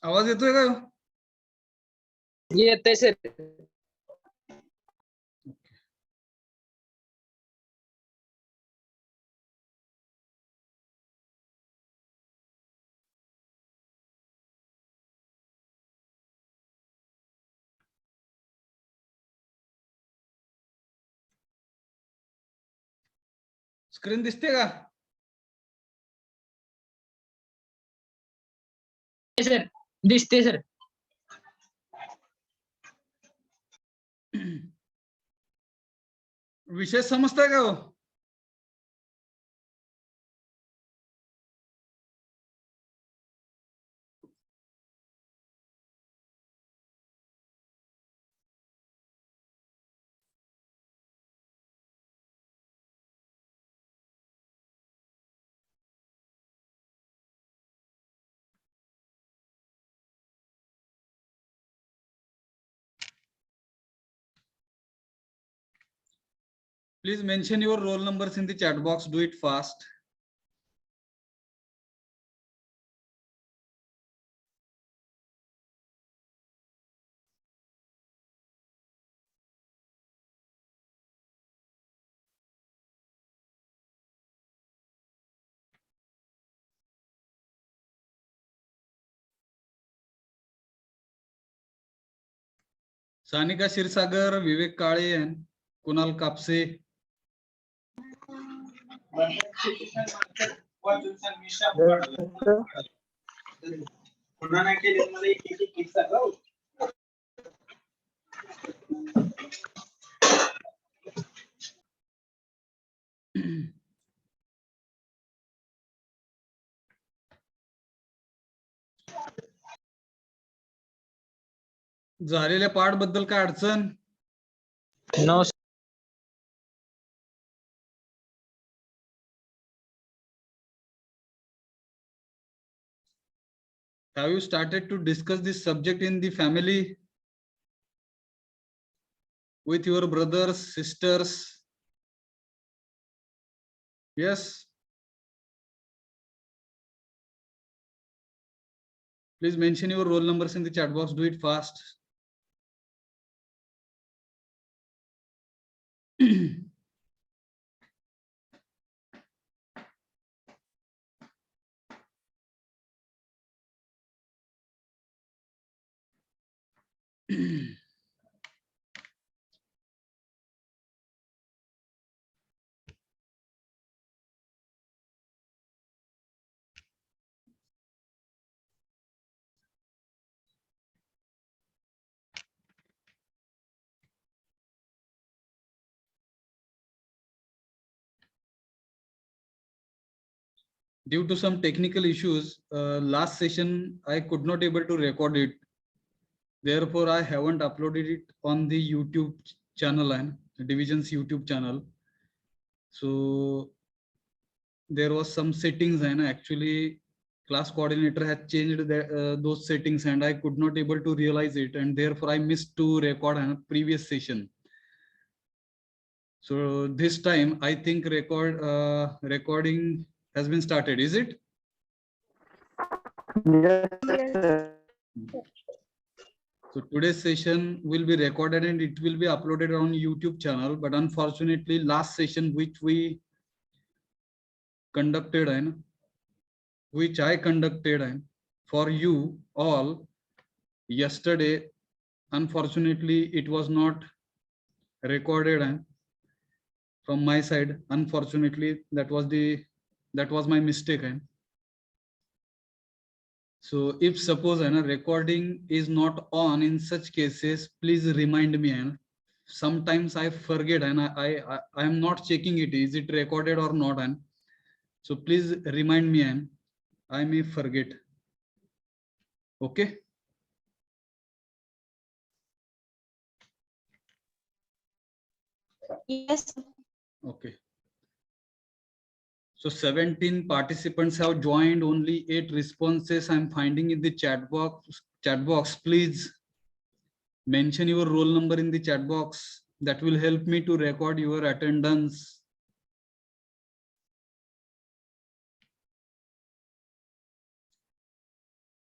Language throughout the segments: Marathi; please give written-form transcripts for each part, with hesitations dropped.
आवाज येतोय का? येतंय सर. स्क्रीन दिसते का? सर दिसते सर. विषय समजताय का? हो, please mention your roll numbers in the chat box. Do it fast. Sanika Kshirsagar, विवेक काळे, कुणाल कापसे. झालेल्या पाठ बद्दल काय अडचण? No. Have you started to discuss this subject in the family with your brothers, sisters? Yes. Please mention your roll numbers in the chat box. Do it fast. Due to some technical issues, last session I could not able to record it. Therefore, I haven't uploaded it on the YouTube channel and Division's YouTube channel. So there was some settings and actually class coordinator had changed those settings and I could not able to realize it, and therefore I missed to record a previous session. So this time I think recording has been started. Is it? Yes. So today's session will be recorded and it will be uploaded on YouTube channel. But unfortunately, last session which we conducted and which I conducted and for you all yesterday, unfortunately, it was not recorded and from my side. Unfortunately, that was my mistake. And so if suppose a recording is not on, in such cases, please remind me. And sometimes I forget and I am not checking it. Is it recorded or not? And so please remind me and I may forget. Okay. Yes. Okay. So 17 participants have joined, only 8 responses I'm finding in the chat box. Please mention your roll number in the chat box. That will help me to record your attendance.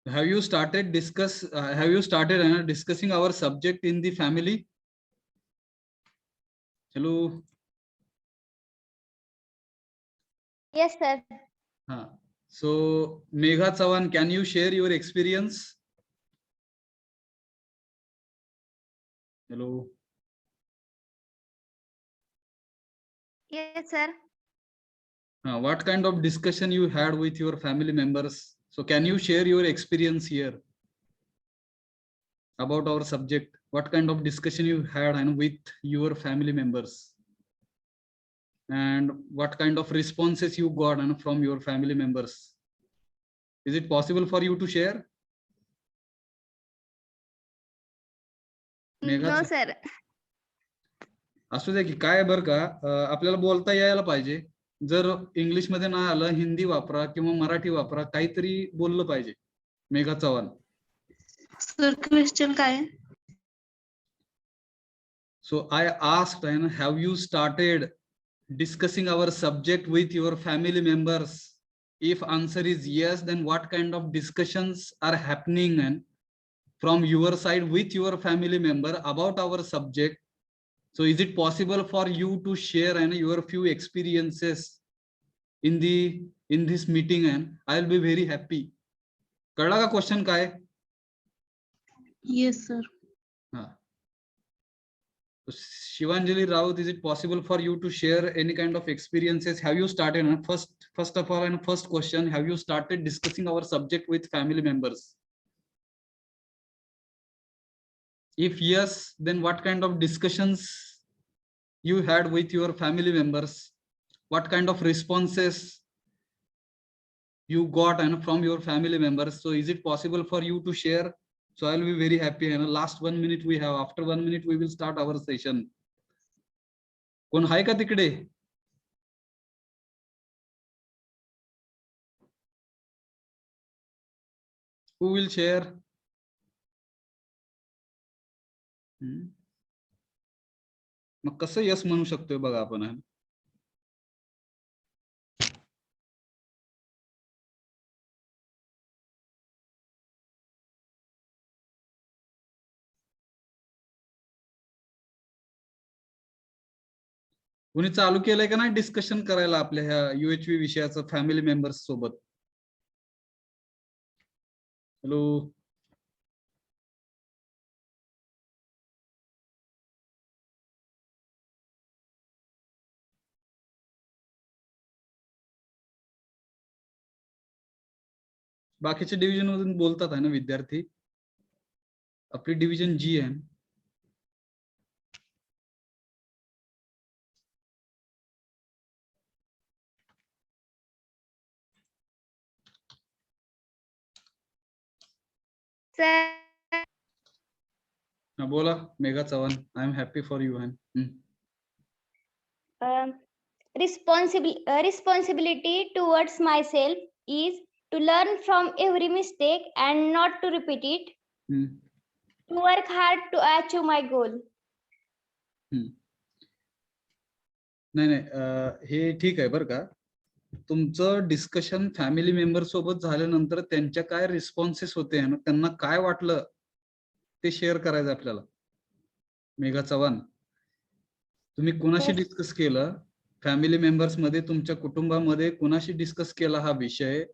Have you started discussing our subject in the family? Hello. Yes, sir. So Megha Chavan, can you share your experience? Hello. Yes, sir. What kind of discussion you had with your family members? So can you share your experience here about our subject? What kind of discussion you had and with your family members? And what kind of responses you got and from your family members? Is it possible for you to share? No, Megha sir. असू द्या की काय बरं का आपल्याला बोलता यायला पाहिजे. जर इंग्लिश मध्ये नाही आलं हिंदी वापरा किंवा मराठी वापरा काहीतरी बोललं पाहिजे. मेघा चव्हाण. सर क्वेश्चन काय? So I asked, and have you started discussing our subject with your family members? If answer is yes, then what kind of discussions are happening and from your side with your family member about our subject? So is it possible for you to share and your few experiences in this meeting, and I'll be very happy. कळला का क्वेश्चन काय? Yes, sir. Shivanjali Raut, is it possible for you to share any kind of experiences? Have you started? First of all, and first question, have you started discussing our subject with family members? If yes, then what kind of discussions you had with your family members? What kind of responses you got and from your family members? So is it possible for you to share? So I'll be very happy. And last 1 minute we have. After 1 minute we will start our session. कोण हाय का तिकडे? Who will share? मग कसं यस म्हणू शकतोय बघा आपण. कोणी चालू केलंय का नाही डिस्कशन करायला आपल्या ह्या UHV विषयाचं फॅमिली मेंबर्स सोबत? हॅलो. बाकीचे डिव्हिजन मधून बोलतात आहे ना विद्यार्थी? आपली डिव्हिजन जी आहे. Sir. बोला Megha Chavan. I am happy for you. Responsibility towards myself is to learn from every mistake and not to repeat it. To work hard to achieve my goal. नाही हे ठीक आहे बरं का. तुमचं डिस्कशन फॅमिली मेंबर सोबत झाल्यानंतर त्यांच्या काय रिस्पॉन्सेस होते आणि त्यांना काय वाटलं ते शेअर करायचं आपल्याला. मेघा चव्हाण, तुम्ही कोणाशी डिस्कस केलं? फॅमिली मेंबर्स मध्ये तुमच्या कुटुंबामध्ये कोणाशी डिस्कस केला हा विषय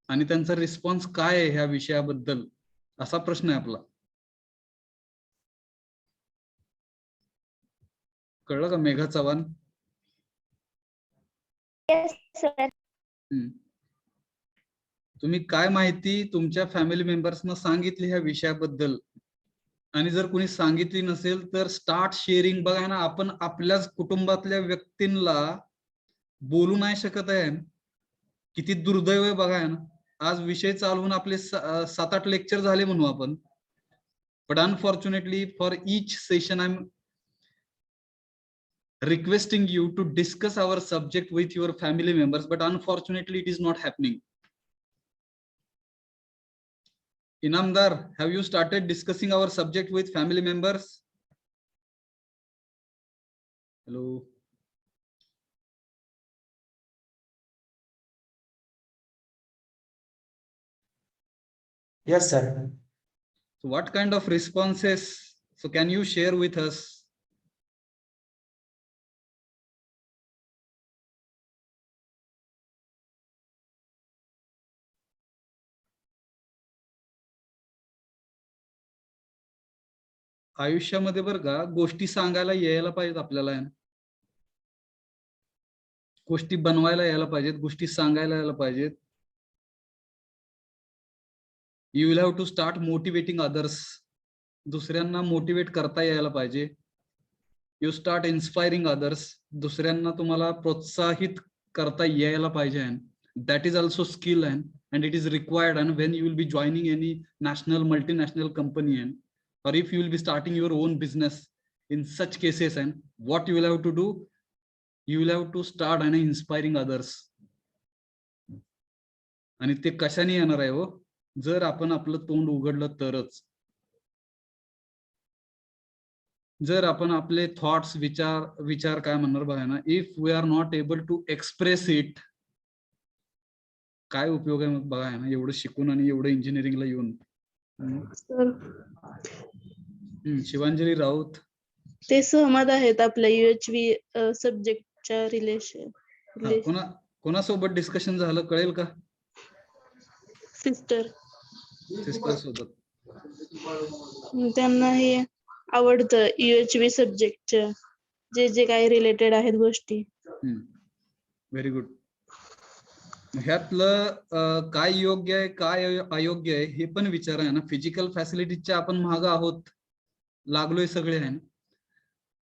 आणि त्यांचा रिस्पॉन्स काय आहे ह्या विषयाबद्दल, असा प्रश्न आहे आपला. कळलं का मेघा चव्हाण? Yes, sir. तुम्ही काय माहिती तुमच्या फॅमिली मेंबर्सना सांगितली ह्या विषयाबद्दल, आणि जर कोणी सांगितली नसेल तर स्टार्ट शेअरिंग. बघा ना, आपण आपल्याच कुटुंबातल्या व्यक्तींना बोलू नाही शकत आहे. किती दुर्दैव आहे बघा ना. आज विषय चालवून आपले 7-8 लेक्चर झाले म्हणू आपण. But unfortunately for each session I'm requesting you to discuss our subject with your family members, but unfortunately it is not happening. Inamdar, have you started discussing our subject with family members? Hello. Yes, sir. So what kind of responses? So can you share with us? आयुष्यामध्ये बरं का गोष्टी सांगायला यायला पाहिजेत आपल्याला, गोष्टी बनवायला यायला पाहिजेत, गोष्टी सांगायला यायला पाहिजेत. You will have to start motivating others. दुसऱ्यांना मोटिवेट करता यायला पाहिजे. You start inspiring others. दुसऱ्यांना तुम्हाला प्रोत्साहित करता यायला पाहिजे. That is also skill and it is required and when you will be joining any national multinational company or if you will be starting your own business in such cases, and what you will have to do, you will have to start and inspiring others. आणि ते कशाने येणार आहे हो, जर आपण आपलं तोंड उघडलं तरच. जर आपण आपले थॉट्स विचार काय म्हणणार बघा ना, if we are not able to express it, काय उपयोग आहे मग बघा ना, एवढं शिकून आणि एवढं इंजिनिअरिंगला येऊन. शिवांजली राऊत, ते सहमत आहेत आपल्या UHV सब्जेक्टच्या रिलेशन. कोणासोबत डिस्कशन झालं कळेल का? सिस्टर सोबत. त्यांना हे आवडतं UHV सब्जेक्टच्या जे काही रिलेटेड आहेत गोष्टी. Very good. ह्यातलं काय योग्य आहे काय अयोग्य आहे हे पण विचार आहे ना. फिजिकल फॅसिलिटीजच्या आपण मागं आहोत, लागलोय सगळे आहे ना.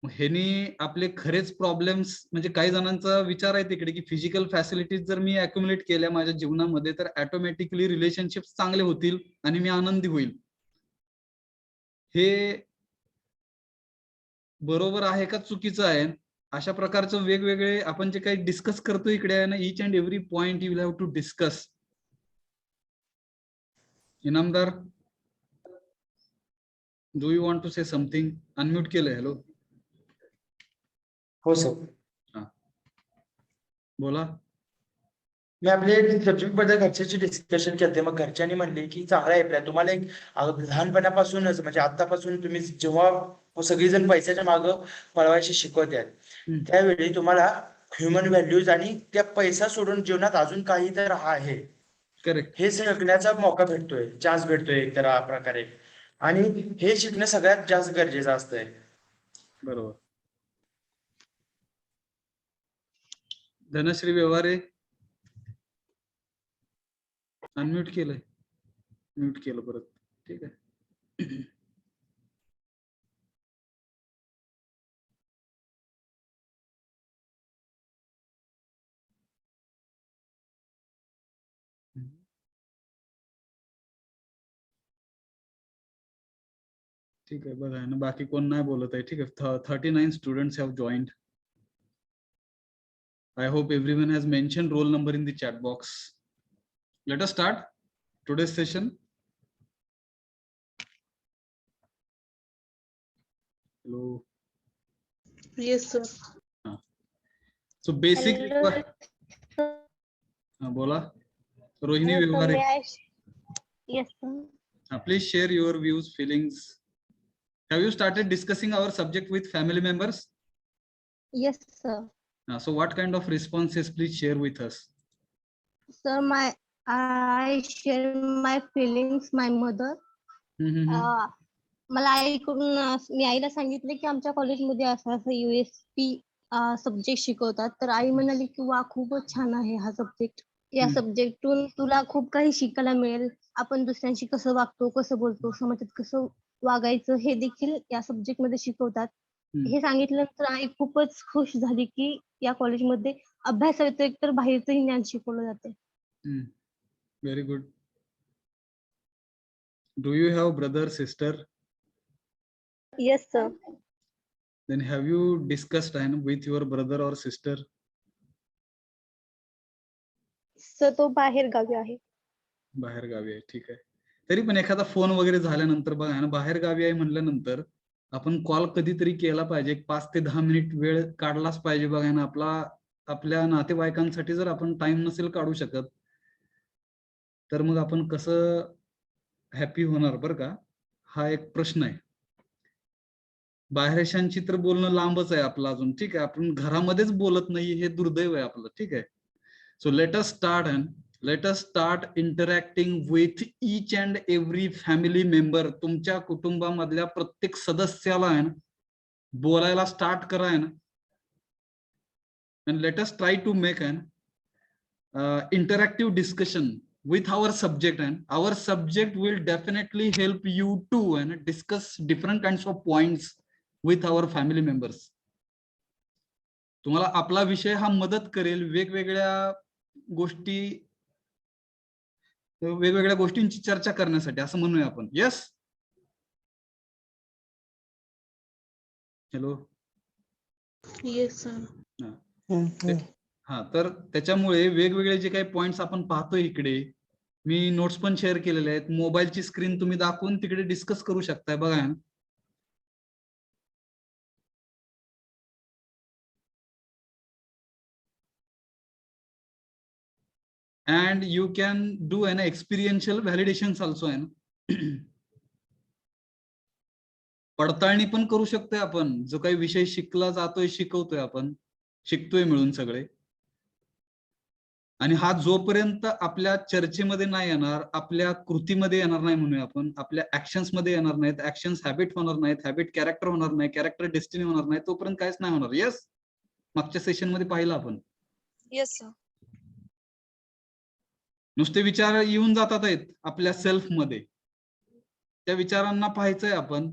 ह्यानी आपले खरेच प्रॉब्लेम्स, म्हणजे काही जणांचा विचार आहे तिकडे की फिजिकल फॅसिलिटीज जर मी अक्युमुलेट केल्या माझ्या जीवनामध्ये तर ऑटोमॅटिकली रिलेशनशिप चांगले होतील आणि मी आनंदी होईल. हे बरोबर आहे का चुकीचं आहे? अशा प्रकारचं वेगवेगळे आपण जे काही डिस्कस करतो इकडे आहे ना, each and every point you will have to discuss. Inamdar, do you want to say something? Unmute केलंय. हॅलो. हो सर. बोला. मी आपले सब्जेक्ट बद्दल घरच्याची डिस्कशन केले, मग घरच्यांनी म्हणले की चांगला आहे प्लॅन. तुम्हाला एक लहानपणापासूनच म्हणजे आतापासून तुम्ही जेव्हा सगळीजण पैशाच्या मागं पळवायचे शिकवतात त्यावेळी तुम्हाला ह्युमन व्हॅल्यूज आणि त्या पैसा सोडून जीवनात अजून काही तर आहे करेक्ट, हे शिकण्याचा मौका भेटतोय, चान्स भेटतोय एक तर प्रकारे. आणि हे शिकणं सगळ्यात जास्त गरजेचं असतंय. बरोबर. धनश्री व्यवहारे, अनम्यूट केलंय, म्यूट केलं परत. ठीक आहे. ठीक आहे, बघा ना बाकी कोण नाही बोलत आहे. ठीक आहे. 39 students have joined. I hope everyone has mentioned roll number in the chat box. Let us start today's session. Hello. Yes sir. So basic. बोला. Rohini Vyavahare. Yes sir. Please share your views, feelings. Have you started discussing our subject with family members? Yes sir. So what kind of responses please share with us? Sir, I share my feelings, my mother. मला ऐकून मी आईला सांगितले की आमच्या कॉलेजमध्ये असं USP सब्जेक्ट शिकवतात. तर आई म्हणाली की वा खूपच छान आहे हा सब्जेक्ट. या सब्जेक्टून तुला खूप काही शिकायला मिळेल. आपण दुसऱ्यांशी कसं वागतो, कसं बोलतो, समाजात कसं वागायचं हे देखील या सब्जेक्ट मध्ये शिकवतात. हे सांगितल्यानंतर आई खूपच खुश झाली की या कॉलेजमध्ये अभ्यास व्यतिरिक्त बाहेरचंही ज्ञान शिकवलं जाते. Very good. Do you have brother, sister? Yes sir. Then have you discussed with your brother or sister? Sir तो बाहेर गावी आहे. बाहेर गावी आहे. ठीक आहे. तरी पण एखादा फोन वगैरे झाल्यानंतर बघा ना, बाहेर गावी आहे म्हणल्यानंतर आपण कॉल कधीतरी केला पाहिजे. 5 ते 10 मिनिट वेळ काढलाच पाहिजे बघा ना. आपल्या नातेवाईकांसाठी जर आपण टाइम नसेल काढू शकत तर मग आपण कसं हॅपी होणार बरं का, हा एक प्रश्न आहे. बाहेरच्यांशी तर बोलणं लांबच आहे आपलं अजून, ठीक आहे. आपण घरामध्येच बोलत नाही, हे दुर्दैव आहे आपलं, ठीक आहे. So let us start interacting with each and every family member. तुमच्या कुटुंबामधल्या प्रत्येक सदस्याला आहे ना बोलायला स्टार्ट करा आहे ना. and let us try to make an interactive discussion with our subject, and our subject will definitely help you to and discuss different kinds of points with our family members. तुम्हाला आपला विषय हा मदत करेल वेगवेगळ्या गोष्टींची चर्चा करण्यासाठी, असं म्हणूया आपण. Yes, hello. Yes sir. हा, तर त्याच्यामुळे वेगवेगळे जे काही पॉइंट्स आपण पाहतोय इकडे, मी नोट्स पण शेअर केलेले आहेत. मोबाईलची स्क्रीन तुम्ही दाखवून तिकडे डिस्कस करू शकताय, बघा. and you can do an experiential validations also आहे ना. पडताळणी पण करू शकतोय आपण, जो काही विषय शिकला जातोय, शिकवतोय आपण, शिकतोय मिळून सगळे. आणि हा जोपर्यंत आपल्या चर्चेमध्ये नाही येणार, आपल्या कृतीमध्ये येणार नाही, म्हणूया आपण, आपल्या ऍक्शन्स मध्ये येणार नाहीत, ऍक्शन्स हॅबिट होणार नाहीत, हॅबिट कॅरेक्टर होणार नाही, कॅरेक्टर डेस्टिनी होणार नाही, तोपर्यंत काहीच नाही होणार. येस, मागच्या सेशन मध्ये पाहिलं आपण. Yes sir. नुसते विचार येऊन जातात आहेत आपल्या सेल्फ मध्ये, त्या विचारांना पाहायचंय आपण.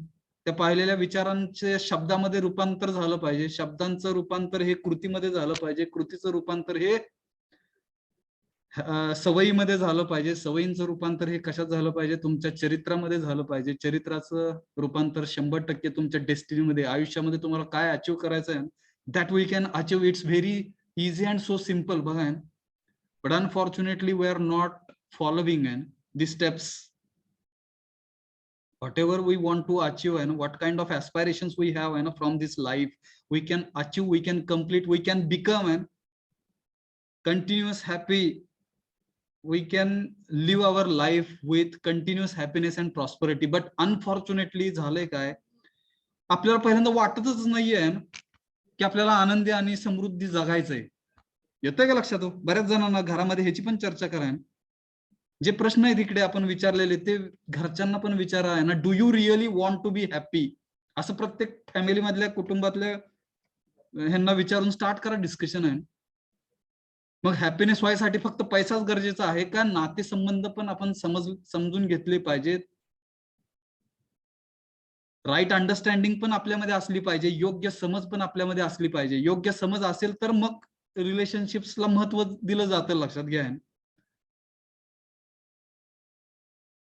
त्या पाहिलेल्या विचारांचे शब्दामध्ये रूपांतर झालं पाहिजे, शब्दांचं रूपांतर हे कृतीमध्ये झालं पाहिजे, कृतीचं रूपांतर हे सवयीमध्ये झालं पाहिजे, सवयींचं रूपांतर हे कशात झालं पाहिजे, तुमच्या चरित्रामध्ये झालं पाहिजे, चरित्राचं रूपांतर 100% तुमच्या डेस्टिनीमध्ये, आयुष्यामध्ये तुम्हाला काय अचीव्ह करायचं आहे, that we can achieve. It's very easy and so simple, बघा. But unfortunately, we are not following the steps. Whatever we want to achieve and what kind of aspirations we have from this life, we can achieve, we can complete, we can become and continuous happy. We can live our life with continuous happiness and prosperity. But unfortunately, झालंय काय, आपल्याला पहिल्यांदा वाटतच नाहीये की आपल्याला आनंदी आणि समृद्धी जगायचंय. येतंय का लक्षात? बऱ्याच जणांना घरामध्ये ह्याची पण चर्चा करा. जे प्रश्न आहेत इकडे आपण विचारलेले, ते घरच्यांना पण विचारा आहे ना. Do you really want to be happy? असं प्रत्येक फॅमिली मधल्या, कुटुंबातल्या ह्यांना विचारून स्टार्ट करा डिस्कशन आहे. मग हॅपीनेस व्हायसाठी फक्त पैसाच गरजेचा आहे का? नातेसंबंध पण आपण समजून घेतले पाहिजेत. राईट अंडरस्टँडिंग पण आपल्यामध्ये असली पाहिजे, योग्य समज पण आपल्यामध्ये असली पाहिजे. योग्य समज असेल तर मग रिलेशनशिप्सला महत्व दिलं जातं, लक्षात घ्या.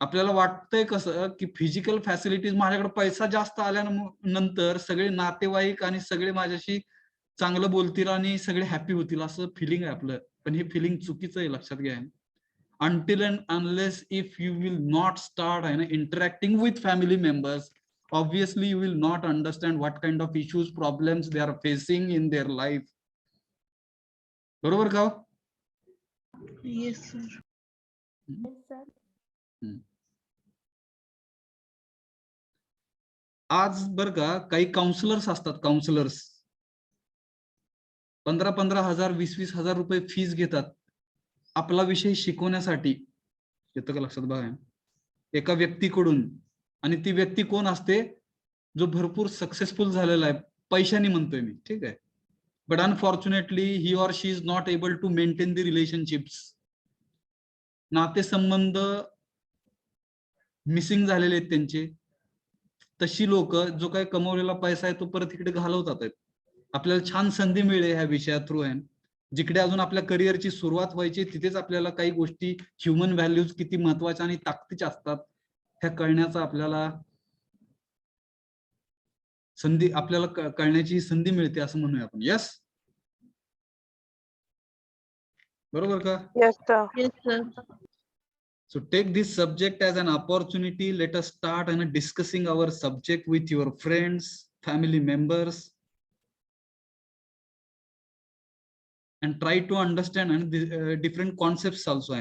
आपल्याला वाटतंय कसं की फिजिकल फॅसिलिटीज, माझ्याकडे पैसा जास्त आल्यानंतर सगळे नातेवाईक आणि सगळे माझ्याशी चांगलं बोलतील आणि सगळे हॅपी होतील, असं फिलिंग आहे आपलं. पण हे फिलिंग चुकीचं आहे, लक्षात घ्या. until and unless if you will not start interacting with family members, obviously you will not understand what kind of issues, problems they are facing in their life. बरोबर का? Yes sir. आज बर का, काही काउन्सिलर्स असतात, काउन्सिलर्स 15-15 हजार, 20-20 हजार रुपये फीस घेतात आपला विषय शिकवण्यासाठी. येतं का लक्षात? बघा, एका व्यक्तीकडून. आणि ती व्यक्ती कोण असते? जो भरपूर सक्सेसफुल झालेला आहे, पैशाने म्हणतोय मी, ठीक आहे. But unfortunately he or she is not able to maintain the relationships. नातेसंबंध मिसिंग झालेले आहेत त्यांचे. तशी लोक, जो काही कमवलेला पैसा आहे तो परत इकडे घालवतात. आपल्याला छान संधी मिळेल ह्या विषया थ्रू आहे. जिकडे अजून आपल्या करिअरची सुरुवात व्हायची, तिथेच आपल्याला काही गोष्टी, ह्युमन व्हॅल्यूज किती महत्वाच्या आणि ताकदीच्या असतात ह्या कळण्याचा आपल्याला संधी, आपल्याला कळण्याची संधी मिळते, असं म्हणूया आपण. यस, बरोबर का? Yes sir. Yes sir. So take this subject as an opportunity. Let us start discussing our subject with your friends, family members, and try to understand the different concepts also.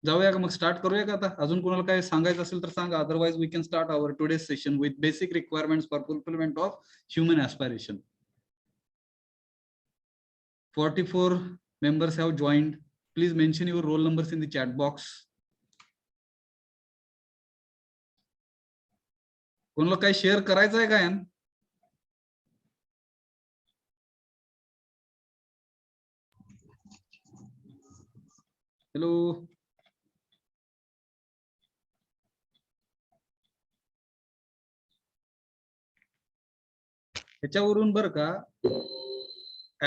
जाऊया का मग, स्टार्ट करूया का आता? अजून कोणाला काय सांगायचं असेल तर सांगा, otherwise we can start our today session with basic requirements for fulfilment of human aspiration. 44 members have joined. Please mention your roll numbers in the chat box. कोणाला काय शेअर करायचं आहे काय? हॅलो, ह्याच्यावरून बरं का,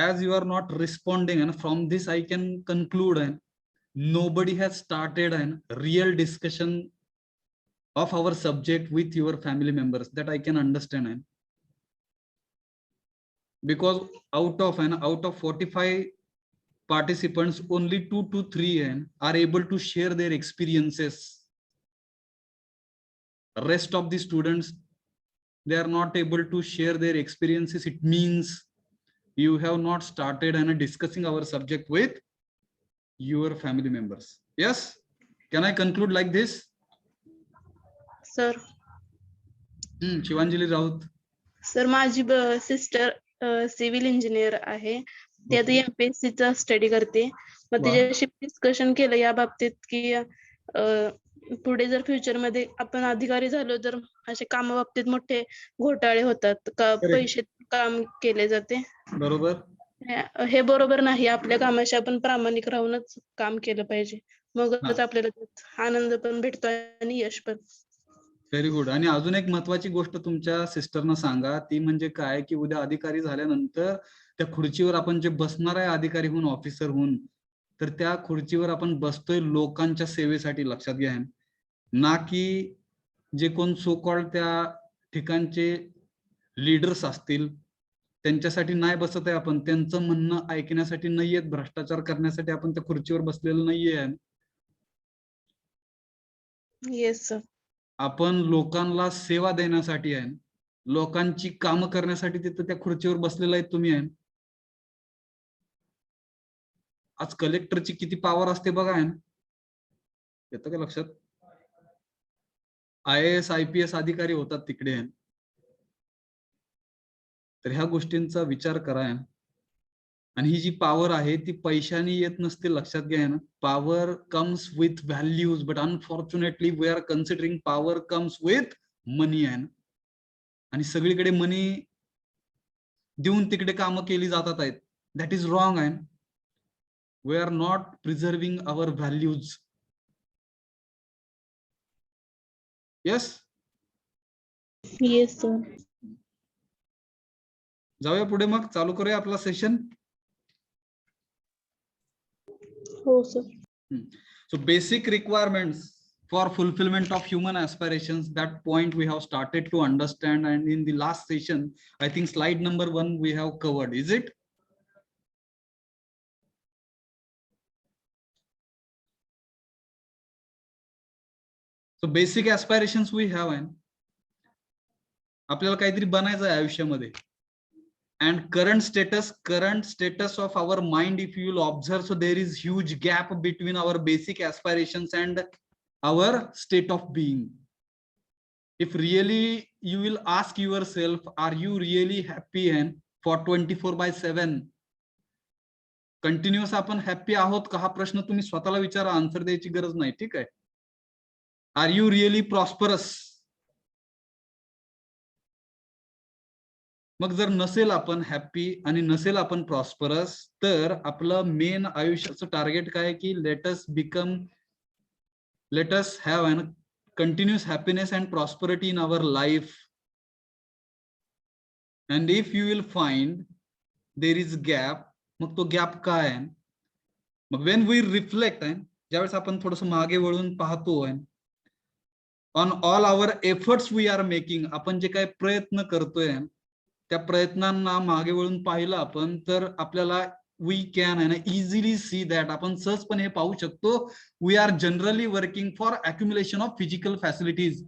as you are not responding, and from this I can conclude, and nobody has started a real discussion of our subject with your family members. That I can understand, and because out of 45 participants, only 2 to 3 are able to share their experiences. Rest of the students, they are not able to share their experiences. It means you have not started discussing our subject with your family members. Yes, can I conclude like this? Sir Shivanjali Raut. Sir माझी सिस्टर सिव्हिल इंजिनियर आहे. ती आता MPSC चा स्टडी करते. मग वा. तिच्याशी डिस्कशन केलं या बाबतीत की पुढे जर फ्युचर मध्ये आपण अधिकारी झालो तर असे कामाबाबतीत मोठे घोटाळे होतात का, Correct. पैसे काम केले जाते. बरोबर. हे बरोबर नाही. आपल्या कामाशी आपण प्रामाणिक राहूनच काम केलं पाहिजे, मगच आपल्याला त्यात आनंद पण भेटतो आणि यश पण. Very good. आणि अजून एक महत्वाची गोष्ट तुमच्या सिस्टरना सांगा, ती म्हणजे काय की उद्या अधिकारी झाल्यानंतर त्या खुर्चीवर आपण जे बसणार आहे अधिकारी होऊन, ऑफिसर होऊन, तर त्या खुर्चीवर आपण बसतोय लोकांच्या सेवेसाठी. लक्षात घ्या, ना की जे कोण सो कॉल्ड त्या ठिकाणचे लीडर्स असतील त्यांच्यासाठी नाही बसत आहे आपण, त्यांचं म्हणणं ऐकण्यासाठी नाहीयेत, भ्रष्टाचार करण्यासाठी आपण त्या खुर्चीवर बसलेलं नाहीये. Yes sir. आपण लोकांना सेवा देण्यासाठी आहे, लोकांची कामं करण्यासाठी तिथं त्या खुर्चीवर बसलेला आहे तुम्ही. आहे आज कलेक्टरची किती पॉवर असते बघा, येतं का लक्षात? IAS IPS अधिकारी होतात तिकडे. तर ह्या गोष्टींचा विचार करा. आणि ही जी पॉवर आहे ती पैशाने येत नसते. लक्षात घ्या ना, power comes with values, but unfortunately we are considering power comes with money. आणि सगळीकडे मनी देऊन तिकडे कामं केली जातात आहेत. That is wrong. We are not preserving our values. Yes, yes sir. जाऊया पुढे मग, चालू करूया आपला सेशन. हो sir. So basic requirements for fulfillment of human aspirations, that point we have started to understand, and in the last session I think slide number 1 we have covered. Is it? So basic aspirations we have, and आपल्याला काहीतरी बनायचं आहे आयुष्यामध्ये. And current status of our mind, if you will observe, so there is huge gap between our basic aspirations and our state of being. If really you will ask yourself, are you really happy and for 24/7 continuous आपण हॅपी आहोत का, हा प्रश्न तुम्ही स्वतःला विचारा. आन्सर द्यायची गरज नाही. ठीक आहे? Are you really prosperous? मग जर नसेल आपण हॅपी आणि नसेल आपण प्रॉस्परस, तर आपलं मेन आयुष्याचं टार्गेट काय की let us have an continuous happiness and prosperity in our life. And if you will find there is gap, मग तो गॅप काय आहे? मग वेन वी रिफ्लेक्ट, ज्यावेळेस आपण थोडस मागे वळून पाहतो on all our efforts we are making, आपण जे काही प्रयत्न करतोय त्या प्रयत्नांना मागे वळून पाहिलं आपण, तर आपल्याला we can easily see that, आपण सहजपणे हे पाहू शकतो, we are generally working for accumulation of physical facilities.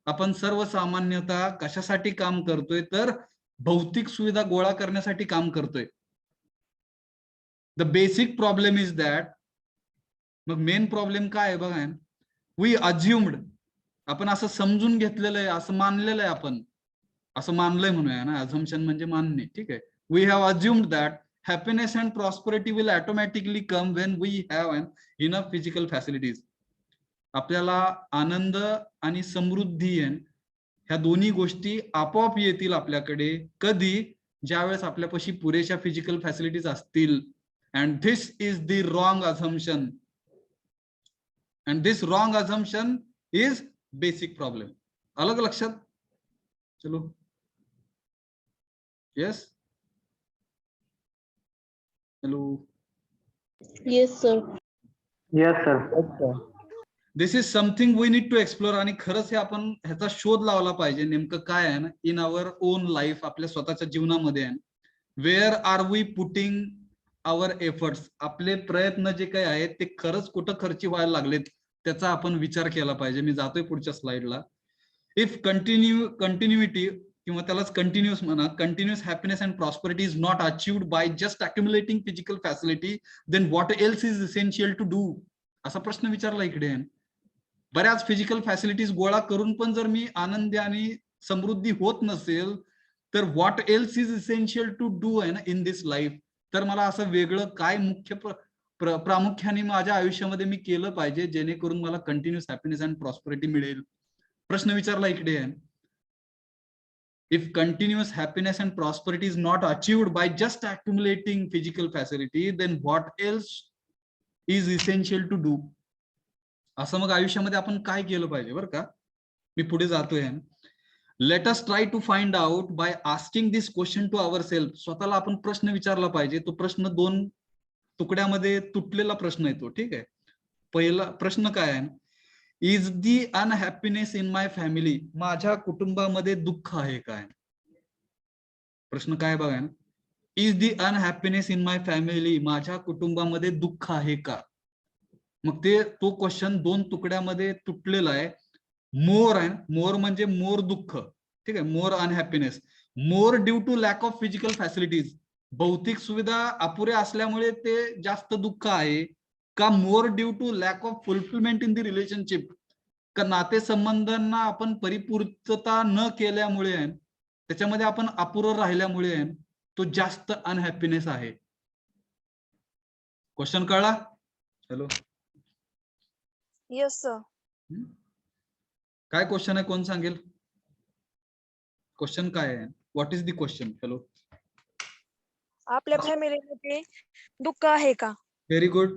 आपण सर्वसामान्यतः कशासाठी काम करतोय, तर भौतिक सुविधा गोळा करण्यासाठी काम करतोय. The basic problem is that, मग मेन प्रॉब्लेम काय आहे बघा, वी अज्युम्ड, आपण असं समजून घेतलेलं आहे, असं मानलेलं आहे, आपण असं मानलंय म्हणूया ना, अझम्पशन म्हणजे मानणे, ठीक आहे. We have assumed that happiness and prosperity will automatically come when we have enough physical facilities. आपल्याला आनंद आणि समृद्धी ह्या दोन्ही गोष्टी आपोआप येतील आपल्याकडे कधी, ज्यावेळेस आपल्यापाशी पुरेशा फिजिकल फॅसिलिटीज असतील. And this is the wrong assumption, and this wrong assumption is basic problem. अलग लक्षात? चलो, yes, hello, yes sir. Yes, sir. This is something we need to explore. आणि खरंच हे आपण ह्याचा शोध लावला पाहिजे, नेमकं काय आहे ना इन आवर ओन लाईफ, आपल्या स्वतःच्या जीवनामध्ये. Where are we putting our efforts, आपले प्रयत्न जे काही आहेत ते खरंच कुठं खर्ची व्हायला लागलेत, त्याचा आपण विचार केला पाहिजे. मी जातोय पुढच्या स्लाइडला. इफ कंटिन्युइटी किंवा त्यालाच कंटिन्युअस म्हणा, continuous happiness and prosperity is not achieved by just accumulating physical facility, then what else is essential to do, असा प्रश्न विचारला इकडे. बऱ्याच फिजिकल फॅसिलिटीज गोळा करून पण जर मी आनंदी आणि समृद्धी होत नसेल, तर what else is essential to do आहे ना इन दिस लाईफ, तर मला असं वेगळं काय मुख्य प्रामुख्याने माझ्या आयुष्यामध्ये मी केलं पाहिजे जेणेकरून मला कंटिन्युअस हॅपीनेस अँड प्रॉस्पेरिटी मिळेल. प्रश्न विचारला इकडे आहे. If continuous happiness and prosperity is not achieved by just accumulating physical facility, then what else is essential to do. असं मग आयुष्यामध्ये आपण काय केलं पाहिजे, बरं का. मी पुढे जातोय. Let us try to find out by asking this question to our self. स्वतःला आपण प्रश्न विचारला पाहिजे. तो प्रश्न 2 तुकड्यामध्ये तुटलेला प्रश्न आहे तो, ठीक आहे. पहिला प्रश्न काय आहे, is the unhappiness in my family, माझ्या कुटुंबामध्ये दुःख आहे काय. प्रश्न काय बघा, is the unhappiness in my family, माझ्या कुटुंबामध्ये दुःख आहे का. मग तो क्वेश्चन 2 तुकड्यामध्ये तुटलेला आहे. मोर आहे, मोर म्हणजे मोर दुःख, ठीक आहे. More unhappiness, more due to lack of physical facilities, भौतिक सुविधा अपुऱ्या असल्यामुळे ते जास्त दुःख आहे का. More due to lack of fulfillment in the relationship, का नातेसंबंधांना आपण परिपूर्तता न केल्यामुळे, त्याच्यामध्ये आपण अपुरं राहिल्यामुळे तो जास्त अनहॅपीनेस आहे. क्वेश्चन कळला? Hello, yes sir. काय क्वेश्चन आहे, कोण सांगेल? क्वेश्चन काय आहे? What is the question? Hello, आपल्या फॅमिलीमध्ये दुःख आहे का? Very good.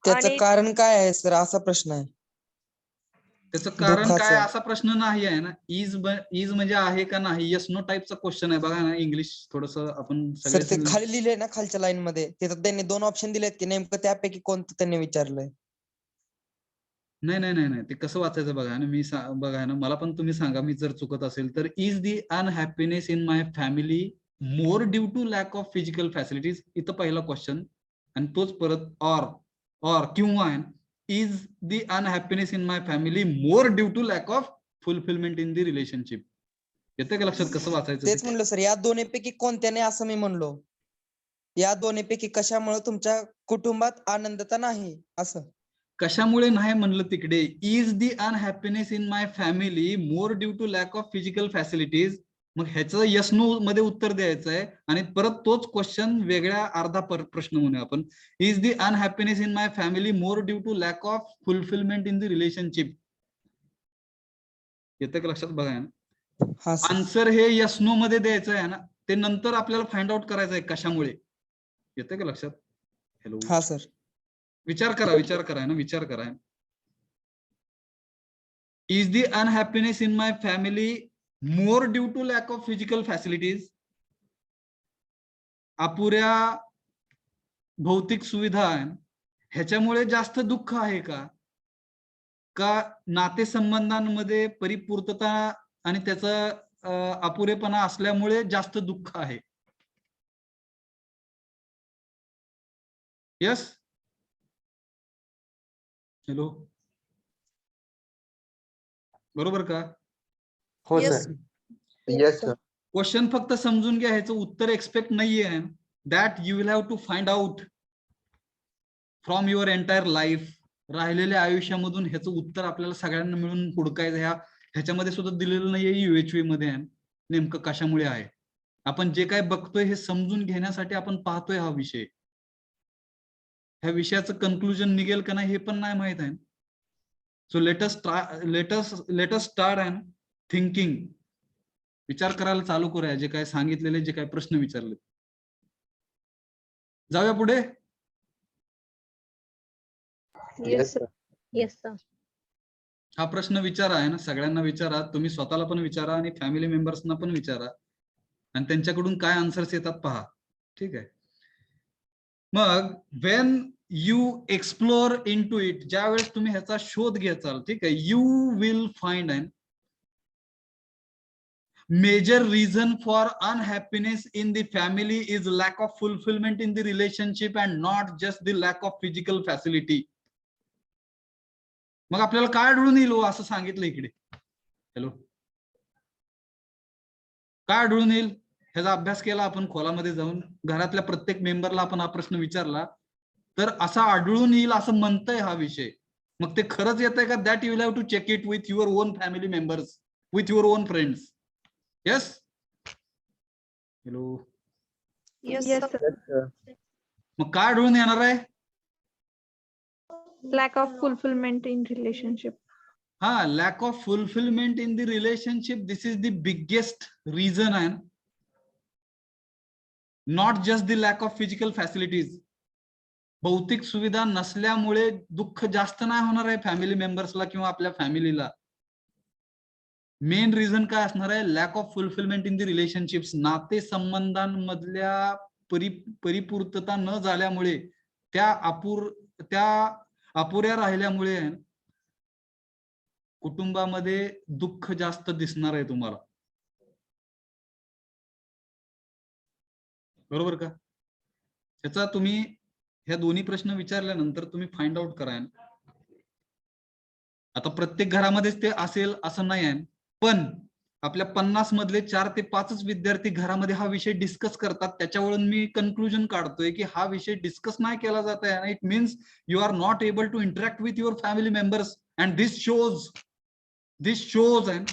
त्याचं कारण काय आहे सर, असा प्रश्न आहे. त्याचं कारण काय दुःखाचं. असा प्रश्न नाही आहे ना. इज म्हणजे आहे का नाही, येस नो टाईपचा क्वेश्चन आहे. बघा ना, इंग्लिश थोडस आपण सर ते सगळे खाली लिहिलंय ना खालच्या लाईन मध्ये, त्याच्यात त्यांनी 2 ऑप्शन दिलेत की नेमकं त्यापैकी कोणतं त्यांनी विचारलंय. नाही, ते कसं वाचायचं बघा ना. बघा ना, मला पण तुम्ही सांगा मी जर चुकत असेल तर. Is the unhappiness in my family more due to lack of physical facilities, इथं पहिला क्वेश्चन. आणि तोच परत ऑर किंवा is the unhappiness in my family more due to lack of fulfillment in the relationship. येतं का लक्षात कसं वाचायचं? तेच म्हणलं सर, या दोन्हीपैकी कोणत्याने, असं मी म्हणलो. या दोन्हीपैकी कशामुळे तुमच्या कुटुंबात आनंदता नाही, असं. कशामुळे नाही म्हणलं तिकडे. Is the unhappiness in my family more due to lack of physical facilities. मग ह्याचं यस नो मध्ये उत्तर द्यायचं आहे आणि परत तोच क्वेश्चन वेगळ्या अर्धा प्रश्न म्हणूया आपण. Is the unhappiness in my family more due to lack of fulfillment in the relationship. येतं का लक्षात? बघा ना, आन्सर हे यस नो मध्ये द्यायचं आहे ना, ते नंतर आपल्याला फाइंड आउट करायचं आहे कशामुळे. येतं का लक्षात? हॅलो, हा सर. विचार करा ना, विचार करा. Is the unhappiness in my family more due to lack of physical facilities, अपुऱ्या भौतिक सुविधा ह्याच्यामुळे जास्त दुःख आहे का नातेसंबंधांमध्ये परिपूर्तता आणि त्याचा अपुरेपणा असल्यामुळे जास्त दुःख आहे. यस, हॅलो, बरोबर का? हो Yes. Sir. Yes sir. Question फक्त समजून घ्या, ह्याचं उत्तर एक्सपेक्ट नाहीये. That you will have to find out. From your entire life, राहिलेल्या आयुष्यामधून ह्याचं उत्तर आपल्याला सगळ्यांना मिळून हुडकायचं. ह्याच्यामध्ये सुद्धा दिलेलं नाहीये UHV मध्ये नेमकं कशामुळे आहे. आपण जे काय बघतोय हे समजून घेण्यासाठी आपण पाहतोय हा विषय. ह्या विषयाचं कन्क्लुजन निघेल का नाही हे पण नाही माहित आहे. So let's start and thinking. विचार करायला चालू करूया. जे काय सांगितलेले, जे काय प्रश्न विचारले. जाऊया पुढे. Yes sir. Yes sir. हा प्रश्न विचारा आहे ना, सगळ्यांना विचारा. तुम्ही स्वतःला पण विचारा आणि फॅमिली मेंबर्सना पण विचारा आणि त्यांच्याकडून काय आन्सर्स येतात पहा. ठीक आहे. मग when you explore in to it, ज्या वेळेस तुम्ही ह्याचा शोध घ्याल, ठीक आहे, you will find an major reason for unhappiness in the family is lack of fulfillment in the relationship and not just the lack of physical facility. मग आपल्याला काय आढळून येईल असं सांगितलं इकडे. हॅलो, काय आढळून येईल? ह्याचा अभ्यास केला आपण खोलामध्ये जाऊन, घरातल्या प्रत्येक मेंबरला आपण हा प्रश्न विचारला, तर असा आढळून येईल असं म्हणतंय हा विषय. मग ते खरंच येतंय का? That you will have to check it with your own family members, with your own friends. Yes. Hello. Yes, Yes sir. sir. मग काय आढळून येणार आहे? Lack of fulfillment in relationship. हा, lack of fulfillment in the relationship. This is the biggest reason आहे. Not just the lack of physical facilities. भौतिक सुविधा नसल्यामुळे दुःख जास्त नाही होणार आहे फॅमिली मेंबर्सला किंवा आपल्या फॅमिलीला. मेन रिझन काय असणार आहे? Lack of fulfillment in the relationships. नातेसंबंधांमधल्या परिपूर्तता न झाल्यामुळे, त्या अपुऱ्या राहिल्यामुळे कुटुंबामध्ये दुःख जास्त दिसणार आहे तुम्हाला. बरोबर का? त्याचा तुम्ही ह्या दोन्ही प्रश्न विचारल्यानंतर तुम्ही फाइंड आउट करा. आता प्रत्येक घरामध्येच ते असेल असं नाही आहे, पण आपल्या 50 मधले 4 ते 5 विद्यार्थी घरामध्ये हा विषय डिस्कस करतात. त्याच्यावरून मी कन्क्लुजन काढतोय की हा विषय डिस्कस नाही केला जात आहे. It means you are not able to interact with your family members and this shows an